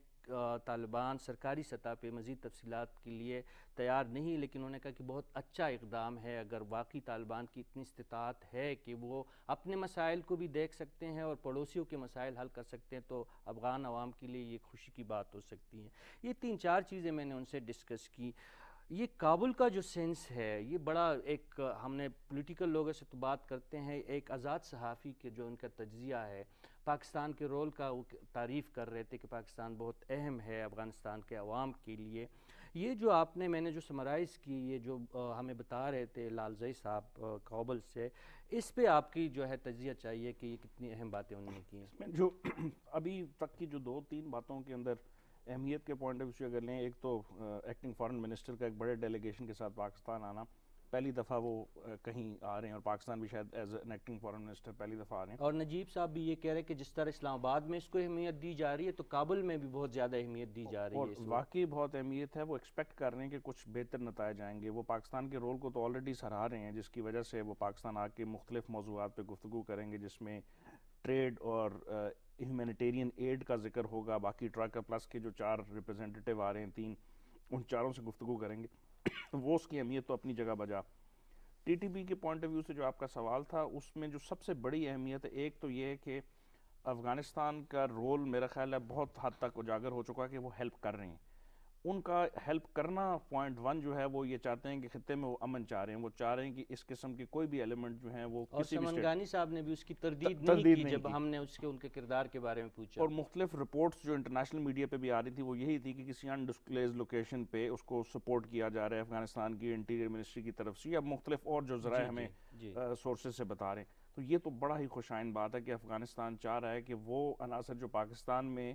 طالبان سرکاری سطح پہ مزید تفصیلات کے لیے تیار نہیں. لیکن انہوں نے کہا کہ بہت اچھا اقدام ہے، اگر واقعی طالبان کی اتنی استطاعت ہے کہ وہ اپنے مسائل کو بھی دیکھ سکتے ہیں اور پڑوسیوں کے مسائل حل کر سکتے ہیں تو افغان عوام کے لیے یہ خوشی کی بات ہو سکتی ہے. یہ 3-4 چیزیں میں نے ان سے ڈسکس کی. یہ کابل کا جو سینس ہے یہ بڑا ایک، ہم نے پولیٹیکل لوگوں سے تو بات کرتے ہیں، ایک آزاد صحافی کے جو ان کا تجزیہ ہے پاکستان کے رول کا، وہ تعریف کر رہے تھے کہ پاکستان بہت اہم ہے افغانستان کے عوام کے لیے. یہ جو آپ نے، میں نے جو سمرائز کی، یہ جو ہمیں بتا رہے تھے لال زئی صاحب کابل سے، اس پہ آپ کی جو ہے تجزیہ چاہیے کہ یہ کتنی اہم باتیں انہوں نے کی ہیں. اس میں جو ابھی تک کی جو 2-3 باتوں کے اندر اہمیت کے پوائنٹ آف ویو سے اگر لیں، ایک تو ایکٹنگ فارن منسٹر کا ایک بڑے ڈیلیگیشن کے ساتھ پاکستان آنا، پہلی دفعہ وہ کہیں آ رہے ہیں، اور پاکستان بھی شاید as an acting foreign minister پہلی دفعہ آ رہے ہیں. اور نجیب صاحب بھی یہ کہہ رہے ہیں کہ جس طرح اسلام آباد میں اس کو اہمیت دی جا رہی ہے تو کابل میں بھی بہت زیادہ اہمیت دی جا رہی ہے. اور واقعی بہت اہمیت ہے. وہ ایکسپیکٹ کر رہے ہیں کہ کچھ بہتر نتائج آئیں گے. وہ پاکستان کے رول کو تو آلریڈی سراہ رہے ہیں، جس کی وجہ سے وہ پاکستان آ کے مختلف موضوعات پہ گفتگو کریں گے، جس میں ٹریڈ اور ہیومینیٹیرین ایڈ کا ذکر ہوگا. باقی ٹراکر پلس کے جو 4 ریپرزینٹیٹیو آ رہے ہیں 3، ان 4 سے گفتگو کریں گے. وہ اس کی اہمیت تو اپنی جگہ بجا. ٹی ٹی پی کے پوائنٹ آف ویو سے جو آپ کا سوال تھا، اس میں جو سب سے بڑی اہمیت ہے، ایک تو یہ ہے کہ افغانستان کا رول میرا خیال ہے بہت حد تک اجاگر ہو چکا کہ وہ ہیلپ کر رہے ہیں. ان کا ہیلپ کرنا پوائنٹ 1 جو ہے وہ یہ چاہتے ہیں کہ خطے میں وہ امن چاہ رہے ہیں. وہ چاہ رہے ہیں کہ اس قسم کے کوئی بھی ایلیمنٹ جو ہیں وہ اور کسی بھی سمنگانی صاحب نے بھی اس کی تردید نہیں کی جب ہم نے اس کے ان کے کردار کے بارے میں پوچھا. اور مختلف رپورٹس جو انٹرنیشنل میڈیا پہ بھی آ رہی تھی وہ یہی تھی کہ کسی انڈسکلیز لوکیشن پہ اس کو سپورٹ کیا جا رہا ہے افغانستان کی انٹیریئر منسٹری کی طرف سے، یا مختلف اور جو ذرائع ہمیں سورسز سے بتا رہے ہیں. تو یہ تو بڑا ہی خوش آئند بات ہے کہ افغانستان چاہ رہا ہے کہ وہ عناصر جو پاکستان میں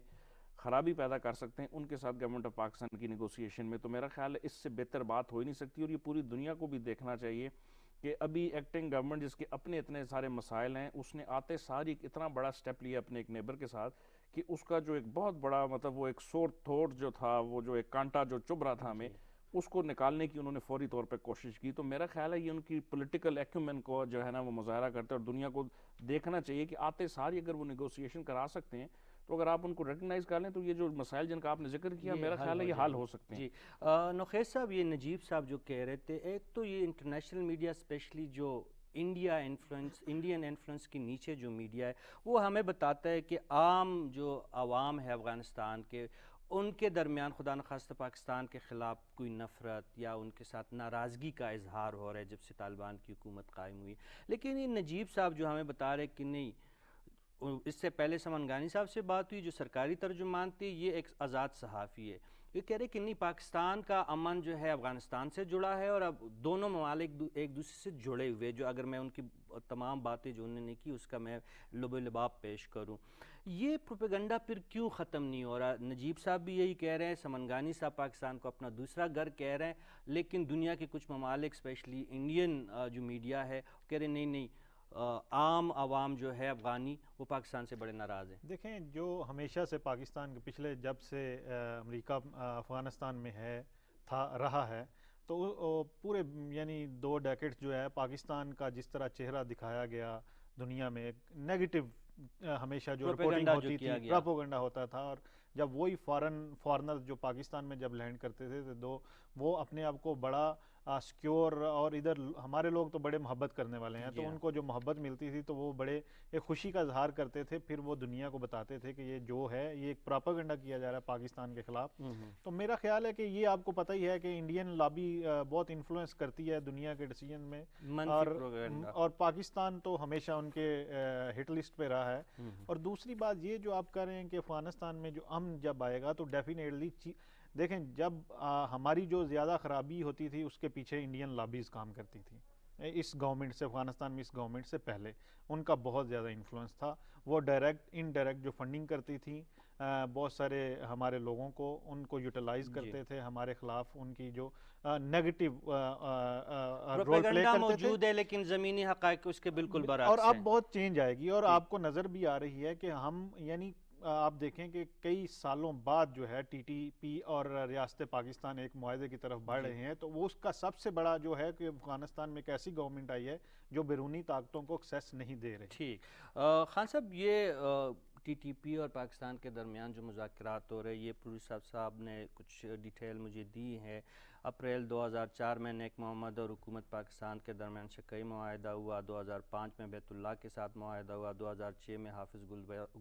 خرابی پیدا کر سکتے ہیں ان کے ساتھ گورنمنٹ آف پاکستان کی نیگوسیشن میں. تو میرا خیال ہے اس سے بہتر بات ہو ہی نہیں سکتی. اور یہ پوری دنیا کو بھی دیکھنا چاہیے کہ ابھی ایکٹنگ گورنمنٹ جس کے اپنے اتنے سارے مسائل ہیں، اس نے آتے ساری ایک اتنا بڑا سٹیپ لیا اپنے ایک نیبر کے ساتھ کہ اس کا جو ایک بہت بڑا مطلب وہ ایک سور تھوٹ جو تھا، وہ جو ایک کانٹا جو چبھ رہا تھا ہمیں، اس کو نکالنے کی انہوں نے فوری طور پہ کوشش کی. تو میرا خیال ہے یہ ان کی پولیٹیکل ایکومن کو جو ہے نا وہ مظاہرہ کرتے ہیں، اور دنیا کو دیکھنا چاہیے کہ آتے ساری اگر وہ نیگوسیشن کرا سکتے ہیں تو اگر آپ ان کو ریکگنائز کر لیں تو یہ جو مسائل جن کا آپ نے ذکر کیا میرا خیال ہے یہ حل ہو سکتے ہیں. جی نخیز صاحب، یہ نجیب صاحب جو کہہ رہے تھے، ایک تو یہ انٹرنیشنل میڈیا اسپیشلی جو انڈین انفلوئنس کے نیچے جو میڈیا ہے وہ ہمیں بتاتا ہے کہ عام جو عوام ہے افغانستان کے، ان کے درمیان خدا نخواستہ پاکستان کے خلاف کوئی نفرت یا ان کے ساتھ ناراضگی کا اظہار ہو رہا ہے جب سے طالبان کی حکومت قائم ہوئی. لیکن یہ نجیب صاحب جو ہمیں بتا رہے کہ نہیں، اس سے پہلے سمنگانی صاحب سے بات ہوئی جو سرکاری ترجمان تھے، یہ ایک آزاد صحافی ہے، یہ کہہ رہے کہ نہیں پاکستان کا امن جو ہے افغانستان سے جڑا ہے اور اب دونوں ممالک ایک دوسرے سے جڑے ہوئے، جو اگر میں ان کی تمام باتیں جو انہوں نے کی اس کا میں لب لباب پیش کروں، یہ پروپیگنڈا پھر کیوں ختم نہیں ہو رہا؟ نجیب صاحب بھی یہی کہہ رہے ہیں، سمنگانی صاحب پاکستان کو اپنا دوسرا گھر کہہ رہے ہیں، لیکن دنیا کے کچھ ممالک اسپیشلی انڈین جو میڈیا ہے کہہ رہے نہیں نہیں، عام عوام جو ہے افغانی وہ پاکستان سے بڑے ناراض ہیں۔ دیکھیں جو ہمیشہ سے پاکستان کے پچھلے جب سے امریکہ افغانستان میں رہا ہے، تو پورے یعنی 2 ڈیکیڈز جو ہے پاکستان کا جس طرح چہرہ دکھایا گیا دنیا میں، نیگیٹو ہمیشہ جو رپورٹنگ ہوتی تھی، پروپیگنڈا ہوتا تھا، اور جب وہی فارنر جو پاکستان میں جب لینڈ کرتے تھے تو وہ اپنے آپ کو بڑا سیکیور، اور ادھر ہمارے لوگ تو بڑے محبت کرنے والے ہیں، تو ان کو جو محبت ملتی تھی تو وہ بڑے ایک خوشی کا اظہار کرتے تھے، پھر وہ دنیا کو بتاتے تھے کہ یہ جو ہے یہ ایک پروپیگنڈا کیا جا رہا ہے پاکستان کے خلاف۔ تو میرا خیال ہے کہ یہ آپ کو پتہ ہی ہے کہ انڈین لابی بہت انفلوئنس کرتی ہے دنیا کے ڈیسیجن میں، اور پاکستان تو ہمیشہ ان کے ہٹ لسٹ پہ رہا ہے۔ اور دوسری بات یہ جو آپ کہہ رہے ہیں کہ افغانستان میں جو امن جب آئے گا تو ڈیفینیٹلی دیکھیں جب ہماری جو زیادہ خرابی ہوتی تھی اس کے پیچھے انڈین لابیز کام کرتی تھی، اس گورنمنٹ سے، افغانستان میں اس گورنمنٹ سے پہلے ان کا بہت زیادہ انفلوئنس تھا، وہ ڈائریکٹ انڈائریکٹ جو فنڈنگ کرتی تھی بہت سارے ہمارے لوگوں کو، ان کو یوٹیلائز کرتے تھے ہمارے خلاف، ان کی جو نیگیٹو رول پلے کرتے تھے، موجود ہے لیکن زمینی حقائق اس کے بالکل برعکس ہیں۔ اور اب بہت چینج آئے گی، اور آپ کو نظر بھی آ رہی ہے کہ ہم یعنی آپ دیکھیں کہ کئی سالوں بعد جو ہے ٹی ٹی پی اور ریاست پاکستان ایک معاہدے کی طرف بڑھ رہے ہیں، تو وہ اس کا سب سے بڑا جو ہے کہ افغانستان میں ایک ایسی گورنمنٹ آئی ہے جو بیرونی طاقتوں کو ایکسیس نہیں دے رہی۔ ٹھیک، خان صاحب یہ ٹی ٹی پی اور پاکستان کے درمیان جو مذاکرات ہو رہے ہیں، یہ پولیس صاحب نے کچھ ڈیٹیل مجھے دی ہے۔ اپریل 2004 میں نیک محمد اور حکومت پاکستان کے درمیان شکئی معاہدہ ہوا، 2005 میں بیت اللہ کے ساتھ معاہدہ ہوا، 2006 میں حافظ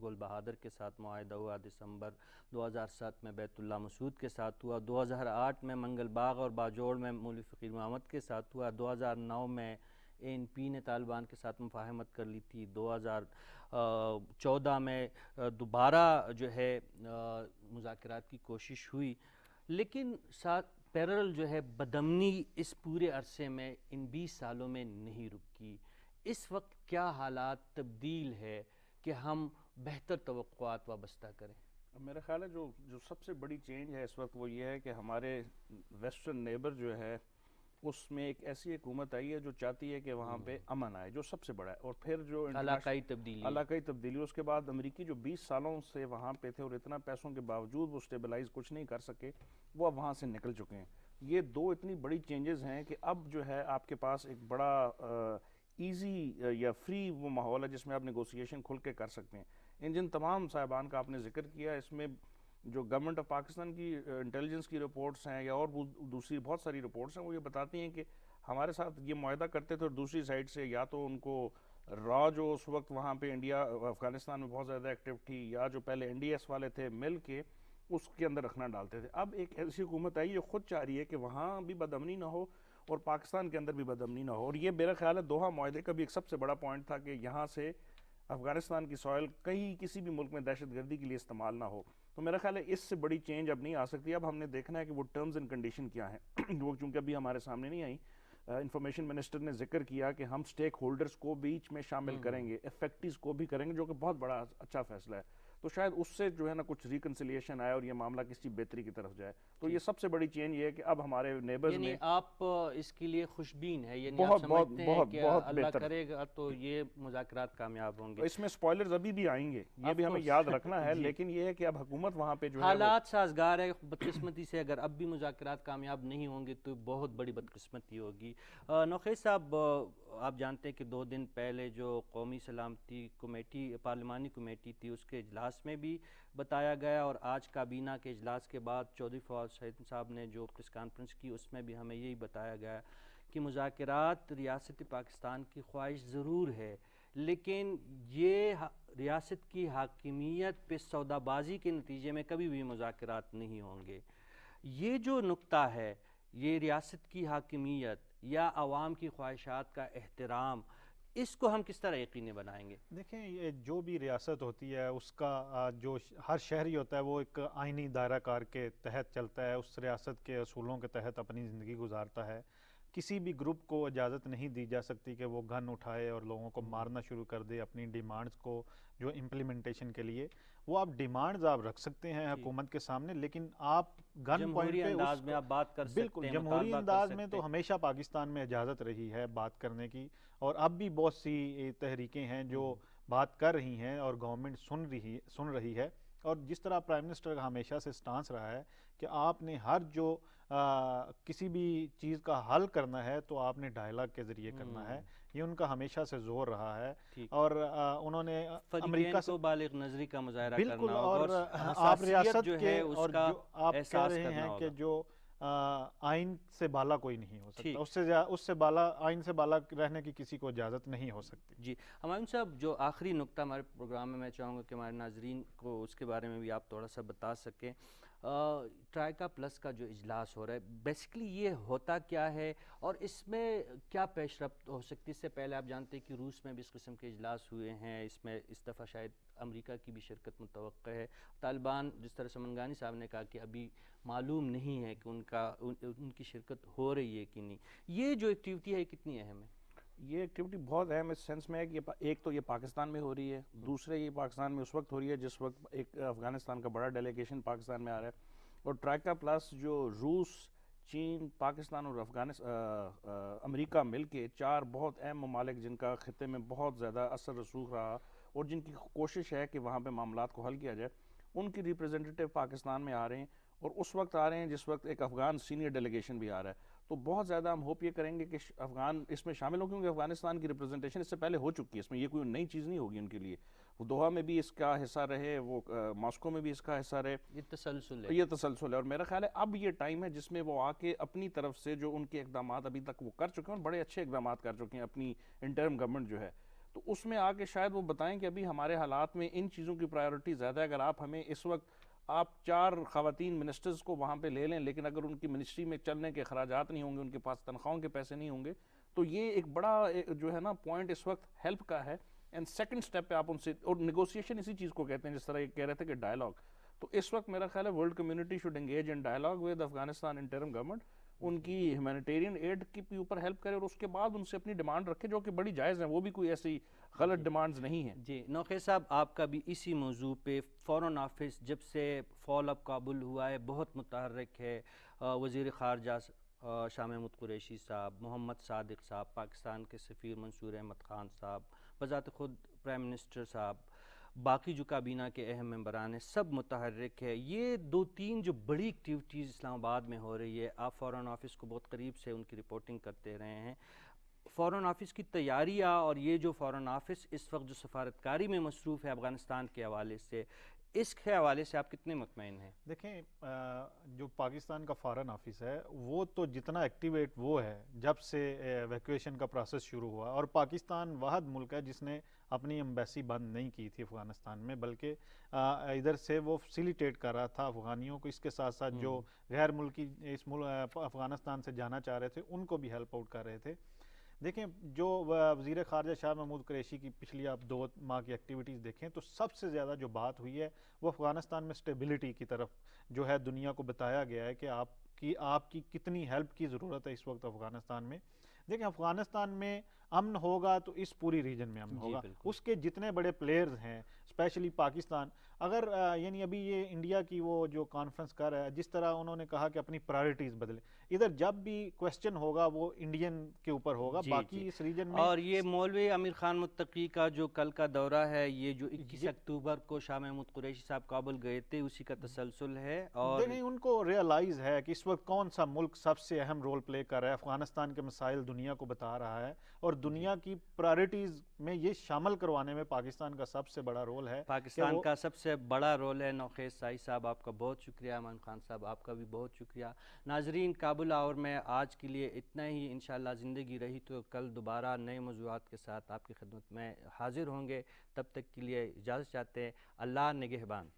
گل بہادر کے ساتھ معاہدہ ہوا، دسمبر 2007 میں بیت اللہ مسعود کے ساتھ ہوا، 2008 میں منگل باغ اور باجوڑ میں مولوی فقیر محمد کے ساتھ ہوا، 2009 میں ANP نے طالبان کے ساتھ مفاہمت کر لی تھی، 2014 میں دوبارہ جو ہے مذاکرات کی کوشش ہوئی، لیکن ساتھ پیرل جو ہے بدامنی اس پورے عرصے میں ان 20 سالوں میں نہیں رکی۔ اس وقت کیا حالات تبدیل ہے کہ ہم بہتر توقعات وابستہ کریں؟ میرا خیال ہے جو سب سے بڑی چینج ہے اس وقت وہ یہ ہے کہ ہمارے ویسٹرن نیبر جو ہے اس میں ایک ایسی حکومت آئی ہے جو چاہتی ہے کہ وہاں پہ امن آئے، جو سب سے بڑا ہے، اور پھر جو علاقائی تبدیلی، اس کے بعد امریکی جو 20 سالوں سے وہاں پہ تھے اور اتنا پیسوں کے باوجود وہ سٹیبلائز کچھ نہیں کر سکے، وہ اب وہاں سے نکل چکے ہیں۔ یہ 2 اتنی بڑی چینجز ہیں کہ اب جو ہے آپ کے پاس ایک بڑا ایزی یا فری وہ ماحول ہے جس میں آپ نیگوسیشن کھل کے کر سکتے ہیں۔ ان جن تمام صاحبان کا آپ نے ذکر کیا، اس میں جو گورنمنٹ آف پاکستان کی انٹیلیجنس کی رپورٹس ہیں یا اور دوسری بہت ساری رپورٹس ہیں، وہ یہ بتاتی ہیں کہ ہمارے ساتھ یہ معاہدہ کرتے تھے اور دوسری سائڈ سے یا تو ان کو را جو اس وقت وہاں پہ انڈیا افغانستان میں بہت زیادہ ایکٹیو تھی، یا جو پہلے NDS والے تھے مل کے اس کے اندر رکھنا ڈالتے تھے۔ اب ایک ایسی حکومت آئی جو خود چاہ رہی ہے کہ وہاں بھی بدامنی نہ ہو اور پاکستان کے اندر بھی بدامنی نہ ہو، اور یہ میرا خیال ہے دوحہ معاہدے کا بھی ایک سب سے بڑا پوائنٹ تھا کہ یہاں سے افغانستان کی سوائل کہیں کسی بھی ملک میں دہشت گردی کے لیے استعمال نہ ہو۔ تو میرا خیال ہے اس سے بڑی چینج اب نہیں آ سکتی۔ اب ہم نے دیکھنا ہے کہ وہ ٹرمز اینڈ کنڈیشن کیا ہیں، وہ چونکہ ابھی ہمارے سامنے نہیں آئی۔ انفارمیشن منسٹر نے ذکر کیا کہ ہم سٹیک ہولڈرز کو بیچ میں شامل کریں گے، افیکٹیز کو بھی کریں گے، جو کہ بہت بڑا اچھا فیصلہ ہے۔ تو شاید اس سے جو ہے نا کچھ ریکنسیلیشن آئے اور یہ معاملہ کسی بہتری کی طرف جائے۔ تو یہ سب سے بڑی چینج یہ ہے کہ اب ہمارے نیبرز میں آپ اس کے لیے خوشبین ہے، یعنی آپ سمجھتے ہیں کہ اللہ کرے گا تو یہ مذاکرات کامیاب ہوں گے۔ اس میں سپوائلرز ابھی بھی آئیں گے، یہ بھی ہمیں یاد رکھنا ہے، لیکن یہ ہے کہ اب حکومت وہاں پہ جو ہے حالات سازگار ہے۔ بدقسمتی سے اگر اب بھی مذاکرات کامیاب نہیں ہوں گے تو بہت بڑی بدقسمتی ہوگی۔ نوخیز صاحب، آپ جانتے ہیں کہ 2 دن پہلے جو قومی سلامتی کمیٹی پارلیمانی کمیٹی تھی اس کے اجلاس میں بھی بتایا گیا، اور آج کابینہ کے اجلاس کے بعد چودھری فواد شاہد صاحب نے جو پریس کانفرنس کی اس میں بھی ہمیں یہی بتایا گیا کہ مذاکرات ریاست پاکستان کی خواہش ضرور ہے، لیکن یہ ریاست کی حاکمیت پہ سودا بازی کے نتیجے میں کبھی بھی مذاکرات نہیں ہوں گے۔ یہ جو نقطہ ہے، یہ ریاست کی حاکمیت یا عوام کی خواہشات کا احترام، اس کو ہم کس طرح یقینی بنائیں گے؟ دیکھیں یہ جو بھی ریاست ہوتی ہے اس کا جو ہر شہری ہوتا ہے وہ ایک آئینی دائرہ کار کے تحت چلتا ہے، اس ریاست کے اصولوں کے تحت اپنی زندگی گزارتا ہے. کسی بھی گروپ کو اجازت نہیں دی جا سکتی کہ وہ گن اٹھائے اور لوگوں کو مارنا شروع کر دے اپنی ڈیمانڈز کو جو امپلیمنٹیشن کے لیے. وہ آپ ڈیمانڈز آپ رکھ سکتے ہیں حکومت کے سامنے، لیکن آپ گن پوائنٹ پہ انداز میں آپ بات کر سکتے ہیں، بالکل جمہوری انداز میں تو ہمیشہ پاکستان میں اجازت رہی ہے بات کرنے کی، اور اب بھی بہت سی تحریکیں ہیں جو بات کر رہی ہیں اور گورنمنٹ سن رہی ہے. اور جس طرح پرائم منسٹر کا ہمیشہ سے سٹانس رہا ہے کہ آپ نے ہر جو کسی بھی چیز کا حل کرنا ہے تو آپ نے ڈائلاگ کے ذریعے کرنا ہے، یہ ان کا ہمیشہ سے زور رہا ہے. اور انہوں نے امریکہ سے بالغ نظری کا مظاہرہ بالکل، کرنا اور آپ ریاست کے اور جو آپ کہہ رہے ہیں کہ جو آئین سے بالا کوئی نہیں ہو سکتا، اس سے بالا آئین سے بالا رہنے کی کسی کو اجازت نہیں ہو سکتی. جی ہمایوں صاحب، جو آخری نقطہ ہمارے پروگرام میں چاہوں گا کہ ہمارے ناظرین کو اس کے بارے میں بھی آپ تھوڑا سا بتا سکیں. ٹرائیکا پلس کا جو اجلاس ہو رہا ہے بیسیکلی یہ ہوتا کیا ہے اور اس میں کیا پیش رفت ہو سکتی ہے؟ اس سے پہلے آپ جانتے ہیں کہ روس میں بھی اس قسم کے اجلاس ہوئے ہیں، اس میں اس دفعہ شاید امریکہ کی بھی شرکت متوقع ہے. طالبان جس طرح سمنگانی صاحب نے کہا کہ ابھی معلوم نہیں ہے کہ ان کی شرکت ہو رہی ہے کہ نہیں. یہ جو ایکٹیویٹی ہے کتنی اہم ہے؟ یہ ایکٹیویٹی بہت اہم اس سینس میں ہے کہ ایک تو یہ پاکستان میں ہو رہی ہے، دوسرے یہ پاکستان میں اس وقت ہو رہی ہے جس وقت ایک افغانستان کا بڑا ڈیلیگیشن پاکستان میں آ رہا ہے. اور ٹرائیکا پلس جو روس، چین، پاکستان اور امریکہ مل کے 4 بہت اہم ممالک جن کا خطے میں بہت زیادہ اثر رسوخ رہا اور جن کی کوشش ہے کہ وہاں پہ معاملات کو حل کیا جائے، ان کی ریپریزنٹیٹیو پاکستان میں آ رہے ہیں اور اس وقت آ رہے ہیں جس وقت ایک افغان سینئر ڈیلیگیشن بھی آ رہا ہے. تو بہت زیادہ ہم ہوپ یہ کریں گے کہ افغان اس میں شامل ہوں، کیونکہ افغانستان کی ریپریزنٹیشن اس سے پہلے ہو چکی ہے، اس میں یہ کوئی نئی چیز نہیں ہوگی ان کے لیے. وہ دوحہ میں بھی اس کا حصہ رہے، وہ ماسکو میں بھی اس کا حصہ رہے. یہ تسلسل ہے اور میرا خیال ہے اب یہ ٹائم ہے جس میں وہ آ کے اپنی طرف سے جو ان کے اقدامات ابھی تک وہ کر چکے ہیں، بڑے اچھے اقدامات کر چکے ہیں اپنی انٹرم گورنمنٹ جو ہے، تو اس میں آ کے شاید وہ بتائیں کہ ابھی ہمارے حالات میں ان چیزوں کی پرائیورٹی زیادہ ہے. اگر آپ ہمیں اس وقت آپ 4 خواتین منسٹرز کو وہاں پہ لے لیں، لیکن اگر ان کی منسٹری میں چلنے کے اخراجات نہیں ہوں گے، ان کے پاس تنخواہوں کے پیسے نہیں ہوں گے، تو یہ ایک بڑا جو ہے نا پوائنٹ اس وقت ہیلپ کا ہے. اینڈ سیکنڈ سٹیپ پہ آپ ان سے، اور نیگوسیشن اسی چیز کو کہتے ہیں جس طرح یہ کہہ رہے تھے کہ ڈائلاگ. تو اس وقت میرا خیال ہے world community should engage in dialogue with Afghanistan interim government, ان کی ہیومینیٹیرین ایڈ کی اوپر ہیلپ کرے اور اس کے بعد ان سے اپنی ڈیمانڈ رکھے جو کہ بڑی جائز ہیں، وہ بھی کوئی ایسی غلط ڈیمانڈز نہیں ہیں. جی نوخیل صاحب، آپ کا بھی اسی موضوع پہ فورن آفس جب سے فال آف کابل ہوا ہے بہت متحرک ہے. وزیر خارجہ شاہ محمود قریشی صاحب، محمد صادق صاحب، پاکستان کے سفیر منصور احمد خان صاحب، بذات خود پرائم منسٹر صاحب، باقی جو کابینہ کے اہم ممبران ہیں، سب متحرک ہے. یہ 2-3 جو بڑی ایکٹیویٹیز اسلام آباد میں ہو رہی ہے، آپ فورن آفس کو بہت قریب سے ان کی رپورٹنگ کرتے رہے ہیں. فورن آفس کی تیاریاں اور یہ جو فورن آفس اس وقت جو سفارتکاری میں مصروف ہے افغانستان کے حوالے سے، اس کے حوالے سے آپ کتنے مطمئن ہیں؟ دیکھیں جو پاکستان کا فارن آفس ہے وہ تو جتنا ایکٹیویٹ وہ ہے جب سے ایویکویشن کا پروسیس شروع ہوا، اور پاکستان واحد ملک ہے جس نے اپنی ایمبیسی بند نہیں کی تھی افغانستان میں، بلکہ ادھر سے وہ فیسیلیٹیٹ کر رہا تھا افغانیوں کو. اس کے ساتھ ساتھ جو غیر ملکی اس افغانستان سے جانا چاہ رہے تھے ان کو بھی ہیلپ آؤٹ کر رہے تھے. دیکھیں جو وزیر خارجہ شاہ محمود قریشی کی پچھلی آپ 2 ماہ کی ایکٹیویٹیز دیکھیں تو سب سے زیادہ جو بات ہوئی ہے وہ افغانستان میں سٹیبلٹی کی طرف جو ہے دنیا کو بتایا گیا ہے کہ آپ کی کتنی ہیلپ کی ضرورت ہے اس وقت افغانستان میں. دیکھیں افغانستان میں امن ہوگا تو اس پوری ریجن میں امن ہوگا. اس کے جتنے بڑے پلیئرز ہیں اسپیشلی پاکستان، اگر یعنی ابھی یہ انڈیا کی وہ جو کانفرنس کر رہا ہے، جس طرح انہوں نے کہا کہ اپنی پرائرٹیز بدلیں، ادھر جب بھی کویسچن ہوگا وہ انڈین کے اوپر ہوگا. باقی اس ریجن میں اور یہ مولوی امیر خان متقی کا جو کل کا دورہ ہے، یہ جو 21 اکتوبر کو شاہ محمود قریشی صاحب کابل گئے تھے، اسی کا تسلسل ہے. اور دیکھیں ان کو ریئلائز ہے کہ اس وقت کون سا ملک سب سے اہم رول پلے کر رہا ہے، افغانستان کے مسائل دنیا کو بتا رہا ہے، اور دنیا کی پرائرٹیز میں یہ شامل کروانے میں پاکستان کا سب سے بڑا رول ہے. پاکستان کا سب سے بڑا رول ہے. نوخیل سائی صاحب آپ کا بہت شکریہ، امان خان صاحب آپ کا بھی بہت شکریہ. ناظرین، کابل آور میں آج کے لیے اتنا ہی. انشاءاللہ زندگی رہی تو کل دوبارہ نئے موضوعات کے ساتھ آپ کی خدمت میں حاضر ہوں گے. تب تک کے لیے اجازت چاہتے ہیں. اللہ نگہبان.